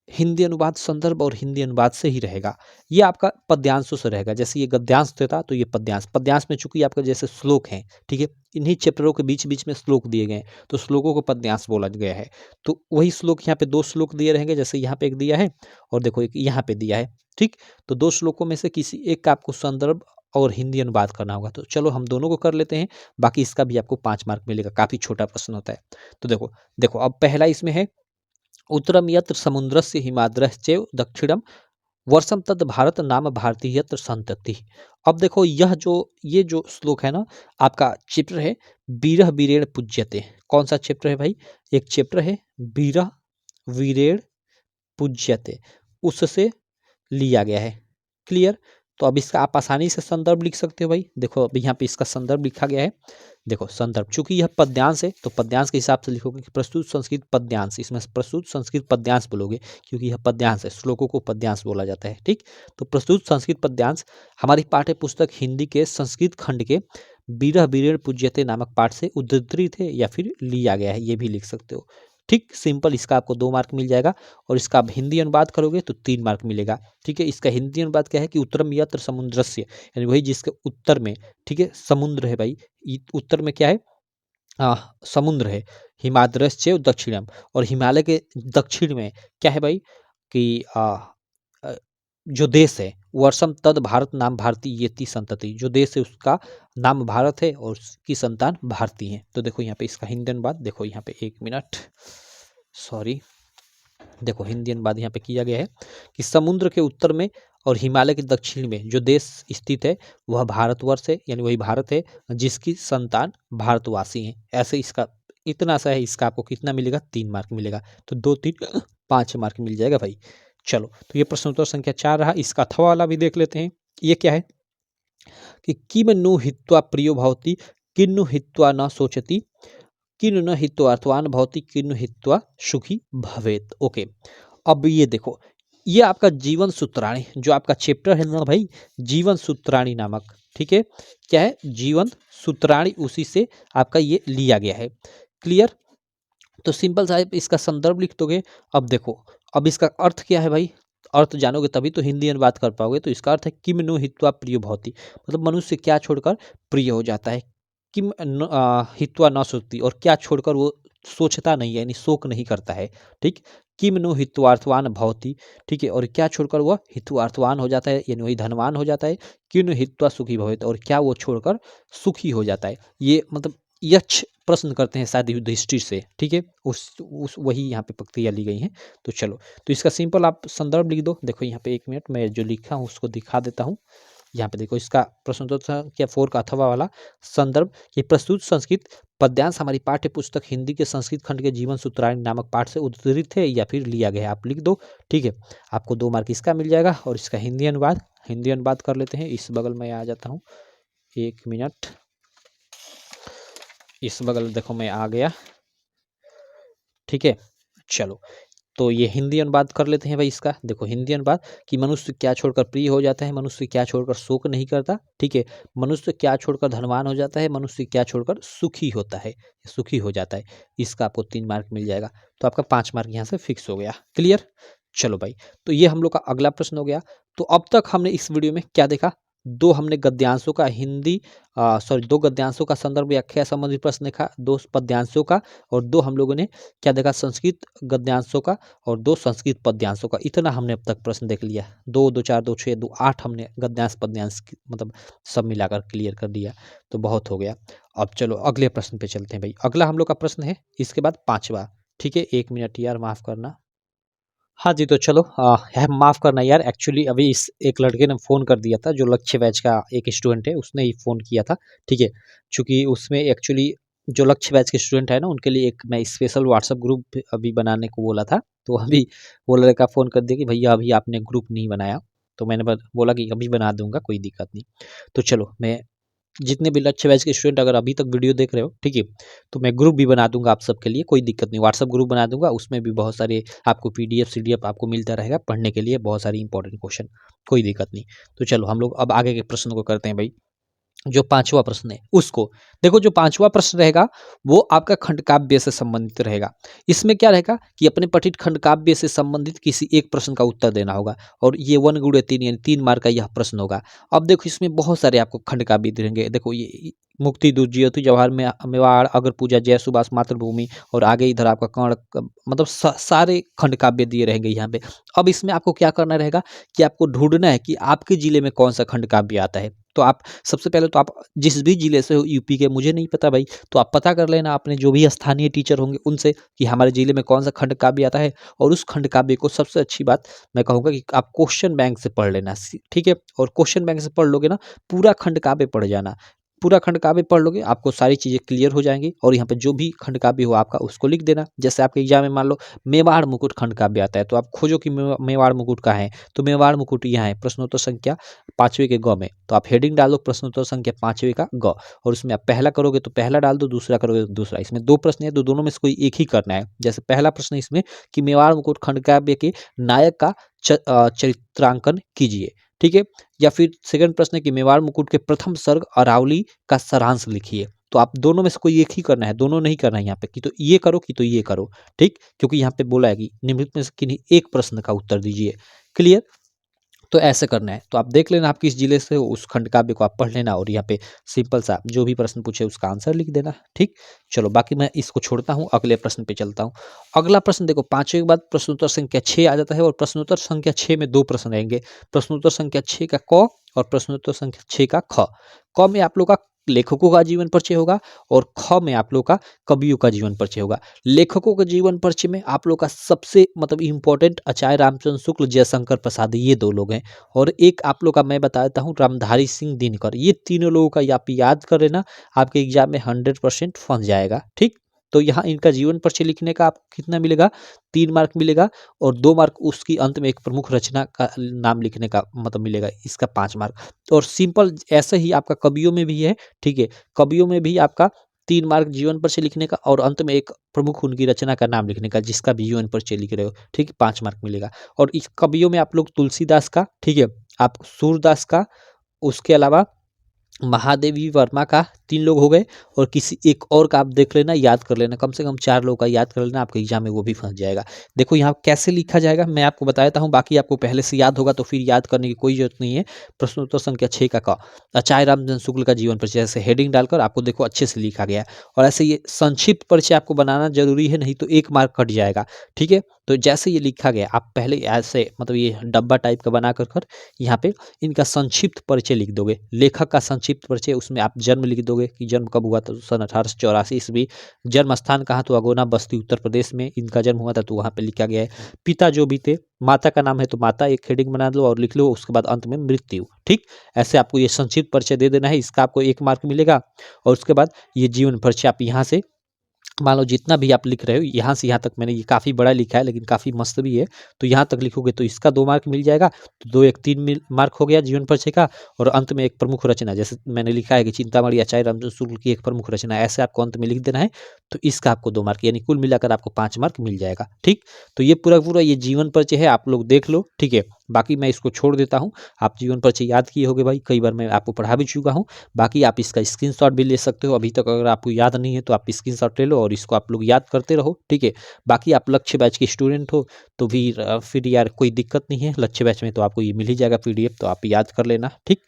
हिंदी अनुवाद संदर्भ और हिंदी अनुवाद से ही रहेगा। ये आपका पद्यांशों से रहेगा। जैसे ये गद्यांश देता तो ये पद्यांश, पद्यांश में चूंकि आपका जैसे श्लोक हैं, ठीक है, इन्हीं चैप्टरों के बीच बीच में श्लोक दिए गए हैं, तो श्लोकों को पद्यांश बोला गया है। तो वही श्लोक यहाँ पे 2 श्लोक दिए रहेंगे, जैसे यहाँ पे एक दिया है और देखो एक यहाँ पे दिया है, ठीक। तो 2 श्लोकों में से किसी एक का आपको संदर्भ और हिंदी अनुवाद करना होगा। तो चलो हम दोनों को कर लेते हैं, बाकी इसका भी आपको 5 मार्क मिलेगा। काफी छोटा प्रश्न होता है। तो देखो देखो अब पहला इसमें है उत्तरम यत्र समुद्रस्य हिमाद्रश्चैव दक्षिणम वर्षम तद भारत नाम भारतीय यत्र संतति। अब देखो ये जो श्लोक है ना, आपका चैप्टर है बीरह वीरेण पूज्यते। कौन सा चैप्टर है भाई? एक चैप्टर है बीरह वीरेण पूज्यते, उससे लिया गया है। क्लियर? तो अब इसका आप आसानी से संदर्भ लिख सकते हो भाई। देखो अब यहाँ पे इसका संदर्भ लिखा गया है। देखो संदर्भ, चूंकि यह पद्यांश है तो पद्यांश के हिसाब से लिखोगे कि प्रस्तुत संस्कृत पद्यांश, इसमें प्रस्तुत संस्कृत पद्यांश बोलोगे क्योंकि यह पद्यांश है, श्लोकों को पद्यांश बोला जाता है, ठीक। तो प्रस्तुत संस्कृत पद्यांश हमारी पाठ्य पुस्तक हिंदी के संस्कृत खंड के बीरह वीरेण पूज्यते नामक पाठ से उद्धृत है या फिर लिया गया है, ये भी लिख सकते हो, ठीक। सिंपल, इसका आपको 2 मार्क मिल जाएगा। और इसका आप हिंदी अनुवाद करोगे तो 3 मार्क मिलेगा, ठीक है। इसका हिंदी अनुवाद क्या है कि उत्तरम यत्र समुद्रस्य, यानी वही जिसके उत्तर में, ठीक है, समुद्र है भाई। उत्तर में क्या है? समुद्र है। हिमाद्रश्चैव दक्षिणम, और हिमालय के दक्षिण में क्या है भाई कि जो देश है वर्षम तद भारत नाम भारतीय येति संतति, जो देश है उसका नाम भारत है और उसकी संतान भारती है। तो देखो यहाँ पे इसका हिंदी अनुवाद, देखो यहाँ पे 1 मिनट, सॉरी, देखो हिंदी अनुवाद यहाँ पे किया गया है कि समुद्र के उत्तर में और हिमालय के दक्षिण में जो देश स्थित है वह भारतवर्ष है, यानी वही भारत है जिसकी संतान भारतवासी हैं। ऐसे इसका इतना सा है। इसका आपको कितना मिलेगा? 3 मार्क मिलेगा। तो 2 3 5 मार्क मिल जाएगा भाई। चलो तो ये प्रश्न उत्तर संख्या 4 रहा। इसका अथवा वाला भी देख लेते हैं। ये क्या है कि किम नु हित्वा प्रियो भवति किन्नु हित्वा न सोचति किन्नु न हित्वा अर्थवान भवति किन्नु हित्वा सुखी भवेत। ओके, अब ये देखो, ये आपका जीवन सूत्राणी, जो आपका चैप्टर है ना भाई, जीवन सूत्राणी नामक, ठीक है, क्या है? जीवन सूत्राणी, उसी से आपका ये लिया गया है। क्लियर? तो सिंपल साहब इसका संदर्भ लिख दोगे। अब देखो, अब इसका अर्थ क्या है भाई? अर्थ जानोगे तभी तो हिंदी अनुवाद कर पाओगे। तो इसका अर्थ है किम नु हित्वा प्रिय भवति, मतलब मनुष्य क्या छोड़कर प्रिय हो जाता है। किम हित्वा न सोचती, और क्या छोड़कर वो सोचता नहीं है, यानी शोक नहीं करता है, ठीक। किम नु हित्वार्थवान भवति, ठीक है, और क्या छोड़कर वह हित्वार्थवान हो जाता है, यानी वही धनवान हो जाता है। किन हित्वा सुखी भवेत, और क्या वो छोड़कर सुखी हो जाता है। ये मतलब यक्ष प्रश्न करते हैं शायद युधिष्ठिर से, ठीक है, उस वही यहाँ पे पंक्तियाँ ली गई हैं। तो चलो, तो इसका सिंपल आप संदर्भ लिख दो। देखो यहाँ पे 1 मिनट, मैं जो लिखा हूँ उसको दिखा देता हूँ। यहाँ पे देखो, इसका प्रश्न उत्तर संख्या 4 का अथवा वाला संदर्भ, ये प्रस्तुत संस्कृत पद्यांश हमारी पाठ्य पुस्तक हिंदी के संस्कृत खंड के जीवन सूत्राणी नामक पाठ से उद्धृत है या फिर लिया गया है, आप लिख दो, ठीक है। आपको 2 मार्क इसका मिल जाएगा। और इसका हिंदी अनुवाद कर लेते हैं। इस बगल में आ जाता हूँ, 1 मिनट, इस बगल देखो मैं आ गया, ठीक है। चलो, तो ये हिंदी अनुवाद कर लेते हैं भाई। इसका देखो हिंदी अनुवाद कि मनुष्य क्या छोड़कर प्रिय हो जाता है, मनुष्य क्या छोड़कर शोक नहीं करता, ठीक है, मनुष्य क्या छोड़कर धनवान हो जाता है, मनुष्य क्या छोड़कर सुखी होता है, सुखी हो जाता है। इसका आपको 3 मार्क मिल जाएगा। तो आपका 5 मार्क यहाँ से फिक्स हो गया। क्लियर? चलो भाई, तो ये हम लोग का अगला प्रश्न हो गया। तो अब तक हमने इस वीडियो में क्या देखा? दो हमने गद्यांशों का हिंदी दो गद्यांशों का संदर्भ व्याख्या संबंधित प्रश्न देखा, दो पद्यांशों का, और दो हम लोगों ने क्या देखा, संस्कृत गद्यांशों का और दो संस्कृत पद्यांशों का। इतना हमने अब तक प्रश्न देख लिया। दो दो चार दो छः दो आठ हमने गद्यांश पद्यांश मतलब सब मिलाकर क्लियर कर दिया, तो बहुत हो गया। अब चलो अगले प्रश्न पे चलते हैं भाई। अगला हम लोग का प्रश्न है इसके बाद पांचवा। ठीक है, 1 मिनट यार, माफ करना। हाँ जी, तो चलो माफ़ करना यार, एक्चुअली अभी इस एक लड़के ने फ़ोन कर दिया था, जो लक्ष्य बैच का एक स्टूडेंट है, उसने ही फ़ोन किया था, ठीक है? चूँकि उसमें एक्चुअली जो लक्ष्य बैच के स्टूडेंट है ना, उनके लिए एक मैं स्पेशल व्हाट्सएप ग्रुप अभी बनाने को बोला था, तो अभी वो लड़का फ़ोन कर दिया कि भैया अभी आपने ग्रुप नहीं बनाया, तो मैंने बोला कि अभी बना दूँगा, कोई दिक्कत नहीं। तो चलो, मैं जितने भी लक्ष्य बैच के स्टूडेंट अगर अभी तक वीडियो देख रहे हो, ठीक है, तो मैं ग्रुप भी बना दूंगा आप सबके लिए, कोई दिक्कत नहीं। व्हाट्सएप ग्रुप बना दूंगा, उसमें भी बहुत सारे आपको पीडीएफ सीडीएफ आपको मिलता रहेगा पढ़ने के लिए, बहुत सारी इंपॉर्टेंट क्वेश्चन, कोई दिक्कत नहीं। तो चलो हम लोग अब आगे के प्रश्न को करते हैं भाई। जो पांचवा प्रश्न है उसको देखो। जो पांचवा प्रश्न रहेगा वो आपका खंडकाव्य से संबंधित रहेगा। इसमें क्या रहेगा कि अपने पठित खंडकाव्य से संबंधित किसी एक प्रश्न का उत्तर देना होगा, और ये 1 गुणे 3 यानी 3 मार्क का यह प्रश्न होगा। अब देखो इसमें बहुत सारे आपको खंडकाव्य देंगे। देखो ये मुक्ति दूत, ज्योति जवाहर में मेवाड़, अगर पूजा, जय सुभाष, मातृभूमि, और आगे इधर आपका कर्ण मतलब सारे खंडकाव्य दिए रहेंगे यहाँ पे। अब इसमें आपको क्या करना रहेगा कि आपको ढूंढना है कि आपके जिले में कौन सा खंडकाव्य आता है। तो आप सबसे पहले तो आप जिस भी जिले से हो यूपी के, मुझे नहीं पता भाई, तो आप पता कर लेना अपने जो भी स्थानीय टीचर होंगे उनसे कि हमारे जिले में कौन सा खंड काव्य आता है, और उस खंड काव्य को सबसे अच्छी बात मैं कहूँगा कि आप क्वेश्चन बैंक से पढ़ लेना, ठीक है। और क्वेश्चन बैंक से पढ़ लोगे ना, पूरा खंड काव्य पढ़ जाना, पूरा खंड काव्य पढ़ लोगे, आपको सारी चीज़ें क्लियर हो जाएंगी। और यहाँ पे जो भी खंड काव्य हो आपका उसको लिख देना। जैसे आपके एग्जाम में मान लो मेवाड़ मुकुट खंड काव्य आता है, तो आप खोजो कि मेवाड़ मुकुट कहाँ है, तो मेवाड़ मुकुट यहाँ है, प्रश्नोत्तर संख्या 5वें के ग में। तो आप हेडिंग डाल दो प्रश्नोत्तर संख्या 5वें का ग, और उसमें आप पहला करोगे तो पहला डाल दो, दूसरा करोगे तो दूसरा। इसमें दो प्रश्न है तो दोनों में से कोई एक ही करना है। जैसे पहला प्रश्न इसमें कि मेवाड़ मुकुट खंड काव्य के नायक का चरित्रांकन कीजिए, ठीक है। या फिर सेकंड प्रश्न है कि मेवाड़ मुकुट के प्रथम सर्ग अरावली का सारांश लिखिए। तो आप दोनों में से कोई एक ही करना है, दोनों नहीं करना है यहाँ पे कि तो ये करो कि तो ये करो, ठीक। क्योंकि यहाँ पे बोला है कि निम्नलिखित में से किन्हीं एक प्रश्न का उत्तर दीजिए। क्लियर? तो ऐसे करना है। तो आप देख लेना आप किस जिले से हो, उस खंड काव्य को आप पढ़ लेना, और यहाँ पे सिंपल सा जो भी प्रश्न पूछे उसका आंसर लिख देना, ठीक। चलो बाकी मैं इसको छोड़ता हूँ, अगले प्रश्न पे चलता हूँ। अगला प्रश्न देखो, पांचवें के बाद प्रश्नोत्तर संख्या 6 आ जाता है, और प्रश्नोत्तर संख्या 6 में दो प्रश्न रहेंगे। प्रश्नोत्तर संख्या 6 का क और प्रश्नोत्तर संख्या 6 का ख। क में आप लोग का लेखकों का जीवन परिचय होगा, और ख में आप लोग का कवियों का जीवन परिचय होगा। लेखकों के जीवन परिचय में आप लोग का सबसे मतलब इम्पोर्टेंट आचार्य रामचंद्र शुक्ल, जयशंकर प्रसाद, ये दो लोग हैं। और एक आप लोग का मैं बता देता हूँ, रामधारी सिंह दिनकर। ये तीनों लोगों का आप याद कर लेना, आपके एग्जाम में 100% फंस जाएगा, ठीक। तो यहाँ इनका जीवन परिचय लिखने का आपको कितना मिलेगा, 3 मार्क मिलेगा, और 2 मार्क उसकी अंत में एक प्रमुख रचना का नाम लिखने का मतलब मिलेगा, इसका 5 मार्क। और सिंपल ऐसे ही आपका कवियों में भी है, ठीक है। कवियों में भी आपका 3 मार्क जीवन परिचय लिखने का, और अंत में एक प्रमुख उनकी रचना का नाम लिखने का, जिसका भी जीवन परिचय लिख रहे हो, ठीक, 5 मार्क मिलेगा। और इस कवियों में आप लोग तुलसीदास का, ठीक है, आप सूरदास का, उसके अलावा महादेवी वर्मा का, 3 लोग हो गए। और किसी एक और का आप देख लेना, याद कर लेना, कम से कम 4 लोगों का याद कर लेना, आपके एग्जाम में वो भी फंस जाएगा। देखो यहाँ कैसे लिखा जाएगा मैं आपको बता देता हूँ, बाकी आपको पहले से याद होगा तो फिर याद करने की कोई जरूरत नहीं है। प्रश्नोत्तर संख्या 6 का आचार्य रामचंद्र शुक्ल का जीवन परिचय, ऐसे हेडिंग डालकर आपको देखो अच्छे से लिखा गया है। और ऐसे ये संक्षिप्त परिचय आपको बनाना जरूरी है, नहीं तो 1 मार्क कट जाएगा, ठीक है। तो जैसे ये लिखा गया, आप पहले ऐसे मतलब ये डब्बा टाइप का बना कर यहाँ पे इनका संक्षिप्त परिचय लिख दोगे। लेखक का संक्षिप्त परिचय, उसमें आप जन्म लिख दोगे कि जन्म कब हुआ था, तो सन 1884 ईस्वी। जन्म स्थान कहाँ, तो अगोना बस्ती उत्तर प्रदेश में इनका जन्म हुआ था, तो वहाँ पे लिखा गया है। पिता जो भी थे, माता का नाम है तो माता एक हेडिंग बना लो और लिख लो, उसके बाद अंत में मृत्यु, ठीक। ऐसे आपको ये संक्षिप्त परिचय दे देना है, इसका आपको 1 मार्क मिलेगा। और उसके बाद ये जीवन परिचय आप यहाँ से मान लो जितना भी आप लिख रहे हो, यहाँ से यहाँ तक मैंने ये काफ़ी बड़ा लिखा है लेकिन काफ़ी मस्त भी है, तो यहाँ तक लिखोगे तो इसका 2 मार्क मिल जाएगा। तो 2 1 3 मार्क हो गया जीवन परिचय का। और अंत में एक प्रमुख रचना, जैसे मैंने लिखा है कि चिंतामणि आचार्य रामचंद्र शुक्ल की एक प्रमुख रचना, ऐसे आपको अंत में लिख देना है। तो इसका आपको 2 मार्क, यानी कुल मिलाकर आपको 5 मार्क मिल जाएगा, ठीक। तो ये पूरा पूरा ये जीवन परिचय है, आप लोग देख लो, ठीक है। बाकी मैं इसको छोड़ देता हूँ, आप जीवन परिचय याद किए होगे भाई, कई बार मैं आपको पढ़ा भी चुका हूँ। बाकी आप इसका स्क्रीनशॉट भी ले सकते हो, अभी तक अगर आपको याद नहीं है तो आप स्क्रीनशॉट ले लो और इसको आप लोग याद करते रहो, ठीक है। बाकी आप लक्ष्य बैच के स्टूडेंट हो तो फिर यार कोई दिक्कत नहीं है, लक्ष्य बैच में तो आपको ये मिल ही जाएगा PDF, तो आप याद कर लेना, ठीक।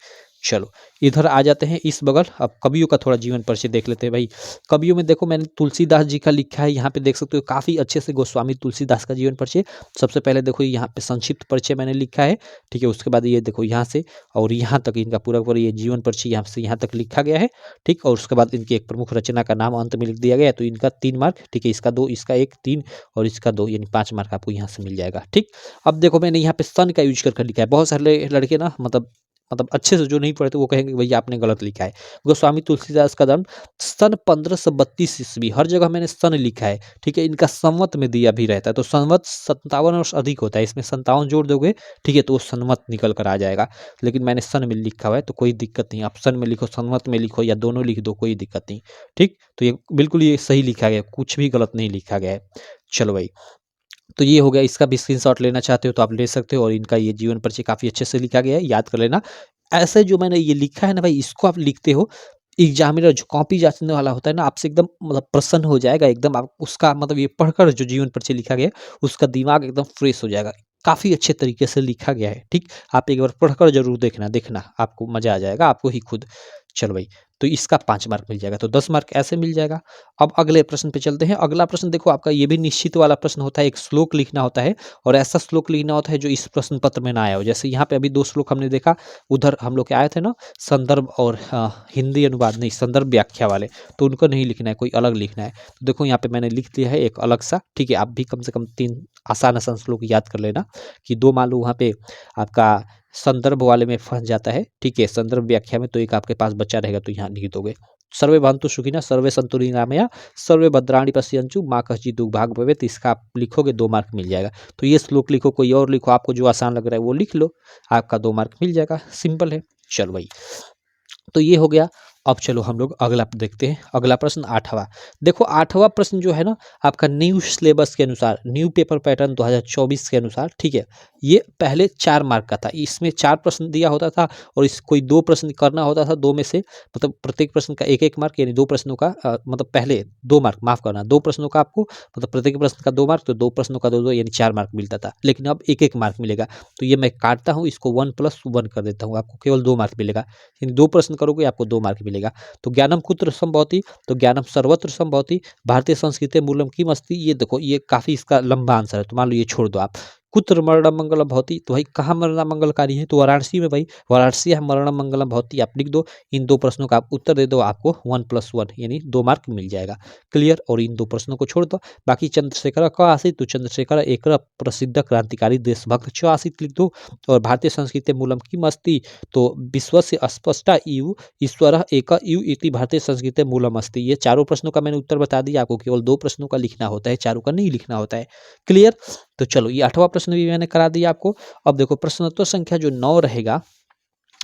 चलो इधर आ जाते हैं इस बगल। अब कवियों का थोड़ा जीवन परिचय देख लेते हैं भाई। कवियों में देखो मैंने तुलसीदास जी का लिखा है, यहाँ पे देख सकते हो काफ़ी अच्छे से गोस्वामी तुलसीदास का जीवन परिचय। सबसे पहले देखो यहाँ पे संक्षिप्त परिचय मैंने लिखा है, ठीक है। उसके बाद ये देखो यहाँ से और यहाँ तक इनका पूरा पूरा ये जीवन परिचय यहाँ से यहाँ तक लिखा गया है, ठीक। और उसके बाद इनकी एक प्रमुख रचना का नाम अंत में लिख दिया गया है। तो इनका 3 मार्क, ठीक है। इसका 2, इसका 1, 3 और इसका 2 यानी 5 मार्क आपको यहाँ से मिल जाएगा, ठीक। अब देखो मैंने यहाँ पे सन का यूज करके लिखा है। बहुत सारे लड़के ना मतलब अच्छे से जो नहीं पढ़े तो वो कहेंगे भैया आपने गलत लिखा है। गोस्वामी तुलसीदास का जन्म सन 1532 ईस्वी, हर जगह मैंने सन लिखा है, ठीक है। इनका संवत में दिया भी रहता है, तो संवत 57 वर्ष अधिक होता है, इसमें 57 जोड़ दोगे, ठीक है, तो वो संवत निकल कर आ जाएगा। लेकिन मैंने सन में लिखा हुआ है तो कोई दिक्कत नहीं, आप सन में लिखो, संवत में लिखो या दोनों लिख दो, कोई दिक्कत नहीं, ठीक। तो ये बिल्कुल ये सही लिखा गया, कुछ भी गलत नहीं लिखा गया है। चलो भाई, तो ये हो गया। इसका भी स्क्रीनशॉट लेना चाहते हो तो आप ले सकते हो, और इनका ये जीवन परिचय काफ़ी अच्छे से लिखा गया है, याद कर लेना। ऐसे जो मैंने ये लिखा है ना भाई, इसको आप लिखते हो, एग्जामिनर जो कॉपी जांचने वाला होता है ना, आपसे एकदम मतलब प्रसन्न हो जाएगा एकदम। आप उसका मतलब ये पढ़कर जो जीवन परिचय लिखा गया है, उसका दिमाग एकदम फ्रेश हो जाएगा। काफ़ी अच्छे तरीके से लिखा गया है, ठीक। आप एक बार पढ़कर जरूर देखना आपको मजा आ जाएगा, आपको ही खुद। चलो भाई, तो इसका 5 मार्क मिल जाएगा, तो 10 मार्क ऐसे मिल जाएगा। अब अगले प्रश्न पे चलते हैं। अगला प्रश्न देखो, आपका ये भी निश्चित वाला प्रश्न होता है, एक श्लोक लिखना होता है, और ऐसा श्लोक लिखना होता है जो इस प्रश्न पत्र में ना आया हो। जैसे यहाँ पे अभी 2 श्लोक हमने देखा, उधर हम लोग के आए थे ना संदर्भ और हिंदी अनुवाद नहीं, संदर्भ व्याख्या वाले, तो उनको नहीं लिखना है, कोई अलग लिखना है। तो देखो यहाँ पे मैंने लिख दिया है एक अलग सा, ठीक है। आप भी कम से कम 3 आसान आसान श्लोक याद कर लेना, कि 2 मान लो वहाँ पे आपका संदर्भ वाले में फंस जाता है, ठीक है। संदर्भ व्याख्या में तो एक आपके पास बच्चा रहेगा, तो यहाँ लिख दोगे सर्वे भवन्तु सुखिनः सर्वे सन्तु निरामया सर्वे भद्राणि पश्यन्तु मा कश्चित् दुर्भाग् भवेत्। इसका आप लिखोगे 2 मार्क मिल जाएगा। तो ये श्लोक लिखो, कोई और लिखो, आपको जो आसान लग रहा है वो लिख लो, आपका 2 मार्क मिल जाएगा, सिंपल है। चलो भाई, तो ये हो गया। अब चलो हम लोग अगला देखते हैं। अगला प्रश्न 8वां। देखो 8वां प्रश्न जो है ना, आपका न्यू सिलेबस के अनुसार, न्यू पेपर पैटर्न 2024 के अनुसार, ठीक है। ये पहले 4 मार्क का था, इसमें 4 प्रश्न दिया होता था, और इस कोई 2 प्रश्न करना होता था, 2 में से मतलब प्रत्येक प्रश्न का 1-1 मार्क, यानी 2 प्रश्नों का मतलब पहले 2 मार्क, माफ करना, 2 प्रश्नों का आपको मतलब प्रत्येक प्रश्न का 2 मार्क, तो 2 प्रश्नों का 2-2 यानी 4 मार्क मिलता था। लेकिन अब 1-1 मार्क मिलेगा। तो ये मैं काटता हूँ, इसको 1+1 कर देता हूँ, आपको केवल 2 मार्क मिलेगा, यानी 2 प्रश्न करोगे आपको 2 मार्क मिलेगा। तो ज्ञानम कुत्र संभवति, तो ज्ञानम सर्वत्र संभवति, भारतीय संस्कृति मूलम किम अस्ति। ये देखो, ये काफी इसका लंबा आंसर है, तो मान लो ये छोड़ दो आप। कुत्र मरणम मंगलम भवति, तो भाई कहाँ मरणम मंगलकारी है, तो वाराणसी में भाई, वाराणसी है मरणम मंगलम भवति, आप लिख दो। इन 2 प्रश्नों का आप उत्तर दे दो, आपको 1+1 यानी 2 मार्क मिल जाएगा, क्लियर। और इन 2 प्रश्नों को छोड़ दो। बाकी चंद्रशेखर क आसीत्, तो चंद्रशेखर एक प्रसिद्ध क्रांतिकारी देशभक्त च आसीत् लिख दो। और भारतीय संस्कृति मूलम किम अस्ति, तो विश्वस्य स्पष्टा इव ईश्वर एक यू इति भारतीय संस्कृति मूलम अस्ति। ये चारों प्रश्नों का मैंने उत्तर बता दिया, आपको केवल 2 प्रश्नों का लिखना होता है, चारों का नहीं लिखना होता है, क्लियर। तो चलो, ये 8वां प्रश्न भी मैंने करा दिया आपको। अब देखो प्रश्नोत्तर संख्या जो 9 रहेगा,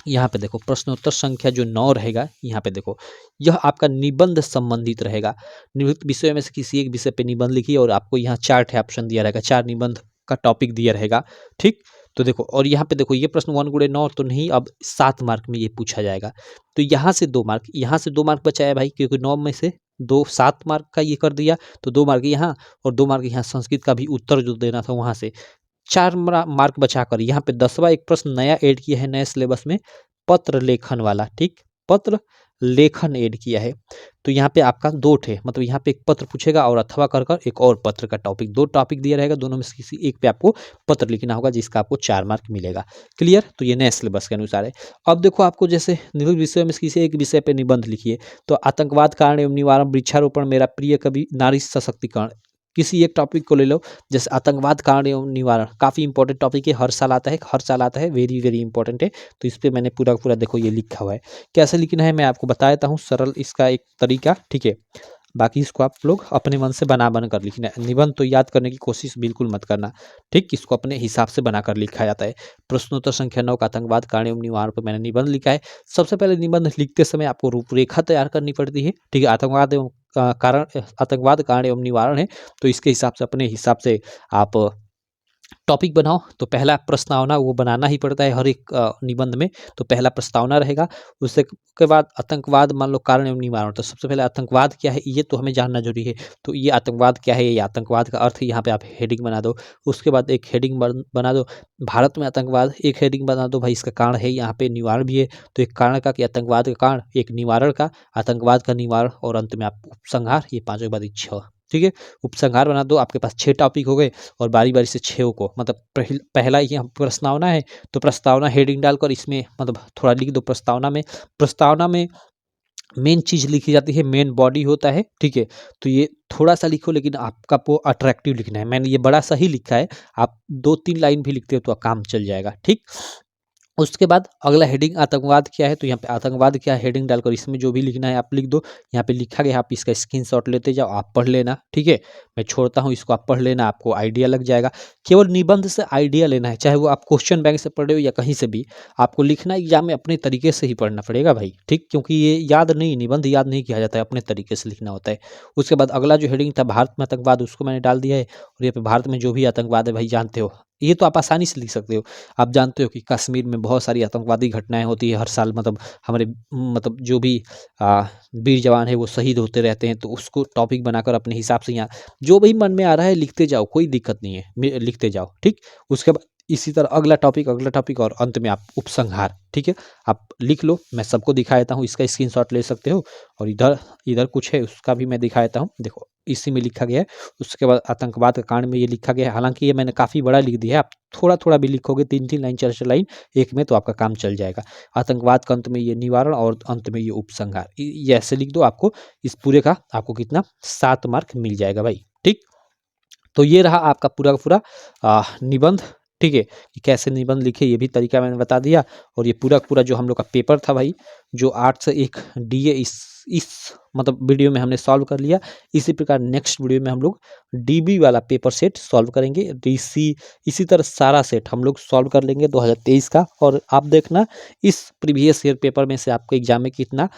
यहाँ पे देखो प्रश्नोत्तर संख्या जो 9 रहेगा, यहाँ पे देखो, यह आपका निबंध संबंधित रहेगा। निम्नलिखित विषयों में से किसी एक विषय पे निबंध लिखिए, और आपको यहाँ 4 ऑप्शन दिया रहेगा, 4 निबंध का टॉपिक दिया रहेगा, ठीक। तो देखो, और यहाँ पे देखो, ये प्रश्न 1 गुणे 9 तो नहीं, अब 7 मार्क में ये पूछा जाएगा। तो यहाँ से 2 मार्क, यहाँ से 2 मार्क बचाया भाई, क्योंकि 9 में से 2 7 मार्क का ये कर दिया, तो 2 मार्क यहाँ और 2 मार्क यहाँ संस्कृत का भी उत्तर जो देना था वहाँ से। 4 मार्क बचाकर यहाँ पे 10वां एक प्रश्न नया ऐड किया है नए सिलेबस में, पत्र लेखन वाला, ठीक। पत्र लेखन ऐड किया है। तो यहाँ पे आपका 2 ठे, मतलब यहाँ पे एक पत्र पूछेगा और अथवा कर कर एक और पत्र का टॉपिक, 2 टॉपिक दिया रहेगा, दोनों में से किसी एक पे आपको पत्र लिखना होगा, जिसका आपको 4 मार्क मिलेगा, क्लियर। तो ये नए सिलेबस के अनुसार है। अब देखो, आपको जैसे निम्नलिखित विषयों में से किसी एक विषय पे निबंध लिखिए, तो आतंकवाद कारण एवं निवारण, वृक्षारोपण, मेरा प्रिय कवि, नारी सशक्तिकरण, किसी एक टॉपिक को ले लो। जैसे आतंकवाद कारण एवं निवारण, काफ़ी इंपॉर्टेंट टॉपिक है, हर साल आता है, हर साल आता है, वेरी वेरी इंपॉर्टेंट है। तो इस पर मैंने पूरा पूरा देखो ये लिखा हुआ है। कैसे लिखना है मैं आपको बता देता हूँ, सरल इसका एक तरीका, ठीक है। बाकी इसको आप लोग अपने मन से बना कर लिखना है। निबंध तो याद करने की कोशिश बिल्कुल मत करना, ठीक। इसको अपने हिसाब से बनाकर लिखा जाता है। प्रश्नोत्तर संख्या 9 का आतंकवाद कारण एवं निवारण पर मैंने निबंध लिखा है। सबसे पहले निबंध लिखते समय आपको रूपरेखा तैयार करनी पड़ती है, ठीक है। आतंकवाद एवं कारण, आतंकवाद कारण एवं निवारण है, तो इसके हिसाब से अपने हिसाब से आप टॉपिक बनाओ, तो पहला प्रस्तावना वो बनाना ही पड़ता है हर एक निबंध में। तो पहला प्रस्तावना रहेगा, उससे के बाद आतंकवाद मान लो कारण एवं निवारण। तो सबसे पहले आतंकवाद क्या है ये तो हमें जानना जरूरी है। तो ये आतंकवाद क्या है, ये आतंकवाद का अर्थ यहाँ पे आप हेडिंग बना दो। उसके बाद एक हेडिंग बना दो, भारत में आतंकवाद। एक हेडिंग बना दो भाई इसका कारण है, यहाँ पे निवारण भी है। तो एक कारण का कि आतंकवाद का कारण, एक निवारण का आतंकवाद का निवारण, और अंत में आप उपसंहार। ये पांचों के बाद 6, ठीक है। उपसंहार बना दो। आपके पास 6 टॉपिक हो गए और बारी बारी से 6 को मतलब पहला ये प्रस्तावना है, तो प्रस्तावना हेडिंग डालकर इसमें मतलब थोड़ा लिख दो प्रस्तावना में। प्रस्तावना में मेन चीज लिखी जाती है, मेन बॉडी होता है, ठीक है। तो ये थोड़ा सा लिखो, लेकिन आपका वो अट्रैक्टिव लिखना है। मैंने ये बड़ा सा ही लिखा है, आप 2-3 लाइन भी लिखते हो तो काम चल जाएगा, ठीक। उसके बाद अगला हेडिंग आतंकवाद क्या है, तो यहाँ पे आतंकवाद क्या है हेडिंग डालकर इसमें जो भी लिखना है आप लिख दो। यहाँ पे लिखा गया, आप इसका स्क्रीनशॉट लेते जाओ, आप पढ़ लेना, ठीक है। मैं छोड़ता हूँ इसको, आप पढ़ लेना, आपको आइडिया लग जाएगा। केवल निबंध से आइडिया लेना है, चाहे वो आप क्वेश्चन बैंक से पढ़ रहे हो या कहीं से भी। आपको लिखना एग्जाम में अपने तरीके से ही पढ़ना पड़ेगा भाई, ठीक। क्योंकि ये याद नहीं, निबंध याद नहीं किया जाता है, अपने तरीके से लिखना होता है। उसके बाद अगला जो हेडिंग था भारत में आतंकवाद, उसको मैंने डाल दिया है। और यहाँ पे भारत में जो भी आतंकवाद है भाई जानते हो, ये तो आप आसानी से लिख सकते हो। आप जानते हो कि कश्मीर में बहुत सारी आतंकवादी घटनाएं होती है हर साल, मतलब हमारे मतलब जो भी वीर जवान है वो शहीद होते रहते हैं। तो उसको टॉपिक बनाकर अपने हिसाब से यहाँ जो भी मन में आ रहा है लिखते जाओ, कोई दिक्कत नहीं है, लिखते जाओ, ठीक। उसके बाद इसी तरह अगला टॉपिक और अंत में आप उपसंहार, ठीक है। आप लिख लो, मैं सबको दिखा देता हूँ, इसका स्क्रीनशॉट ले सकते हो। और इधर इधर कुछ है उसका भी मैं दिखा देता हूँ, देखो इसी में लिखा गया है। उसके बाद आतंकवाद का कारण में ये लिखा गया है, हालांकि ये मैंने काफ़ी बड़ा लिख दिया है, आप थोड़ा थोड़ा भी लिखोगे, 3-3 लाइन 4-4 लाइन एक में, तो आपका काम चल जाएगा। आतंकवाद का अंत में ये निवारण और अंत में ये उपसंहार, ये ऐसे लिख दो। आपको इस पूरे का आपको कितना 7 मार्क मिल जाएगा भाई, ठीक। तो ये रहा आपका पूरा का पूरा निबंध, ठीक है। कि कैसे निबंध लिखे ये भी तरीका मैंने बता दिया। और ये पूरा का पूरा जो हम लोग का पेपर था भाई, जो 8 से 1 डीए, इस मतलब वीडियो में हमने सॉल्व कर लिया। इसी प्रकार नेक्स्ट वीडियो में हम लोग डीबी वाला पेपर सेट सॉल्व करेंगे, डीसी, इसी तरह सारा सेट हम लोग सॉल्व कर लेंगे 2023 का। और आप देखना इस प्रीवियस ईयर पेपर में से आपको एग्जाम में कितना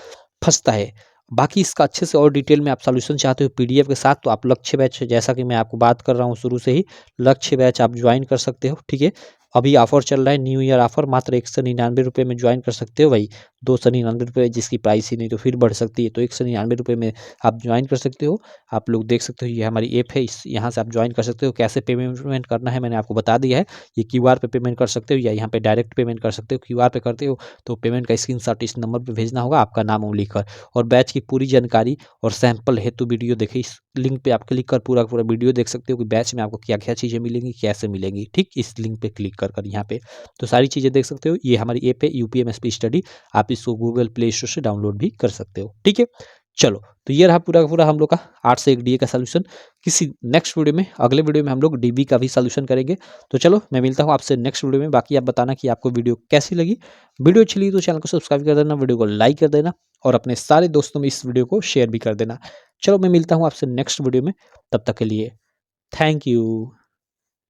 फंसता है। बाकी इसका अच्छे से और डिटेल में आप सॉल्यूशन चाहते हो पीडीएफ के साथ, तो आप लक्ष्य बैच, जैसा कि मैं आपको बात कर रहा हूँ शुरू से ही, लक्ष्य बैच आप ज्वाइन कर सकते हो, ठीक है। अभी ऑफर चल रहा है, न्यू ईयर ऑफर, मात्र 199 में ज्वाइन कर सकते हो भाई। 299 जिसकी प्राइस ही नहीं तो फिर बढ़ सकती है, तो 199 में आप ज्वाइन कर सकते हो। आप लोग देख सकते हो ये हमारी ऐप है, इस यहाँ से आप ज्वाइन कर सकते हो। कैसे पेमेंट करना है मैंने आपको बता दिया है, ये क्यूआर पे पेमेंट कर सकते हो या यहाँ पे डायरेक्ट पेमेंट कर सकते हो। क्यूआर पे करते हो तो पेमेंट का स्क्रीनशॉट इस नंबर पे भेजना होगा, आपका नाम उंगली कर। और बैच की पूरी जानकारी और सैंपल हेतु वीडियो देखिए, इस लिंक पे आप क्लिक कर पूरा पूरा वीडियो देख सकते हो कि बैच में आपको क्या क्या चीज़ें मिलेंगी, कैसे मिलेंगी, ठीक। इस लिंक पे क्लिक कर यहाँ पे तो सारी चीज़ें देख सकते हो। ये हमारी ऐप है यूपीएमएसपी स्टडी, आप इसको गूगल प्ले स्टोर से डाउनलोड भी कर सकते हो, ठीक है। चलो, तो ये रहा पूरा का पूरा हम लोग का 8 से 1 डीए का सोल्यूशन। किसी नेक्स्ट वीडियो में, अगले वीडियो में हम लोग डीबी का भी सोल्यूशन करेंगे। तो चलो, मैं मिलता हूँ आपसे नेक्स्ट वीडियो में। बाकी आप बताना कि आपको वीडियो कैसी लगी। वीडियो अच्छी लगी तो चैनल को सब्सक्राइब कर देना, वीडियो को लाइक कर देना और अपने सारे दोस्तों में इस वीडियो को शेयर भी कर देना। चलो, मैं मिलता हूँ आपसे नेक्स्ट वीडियो में, तब तक के लिए थैंक यू।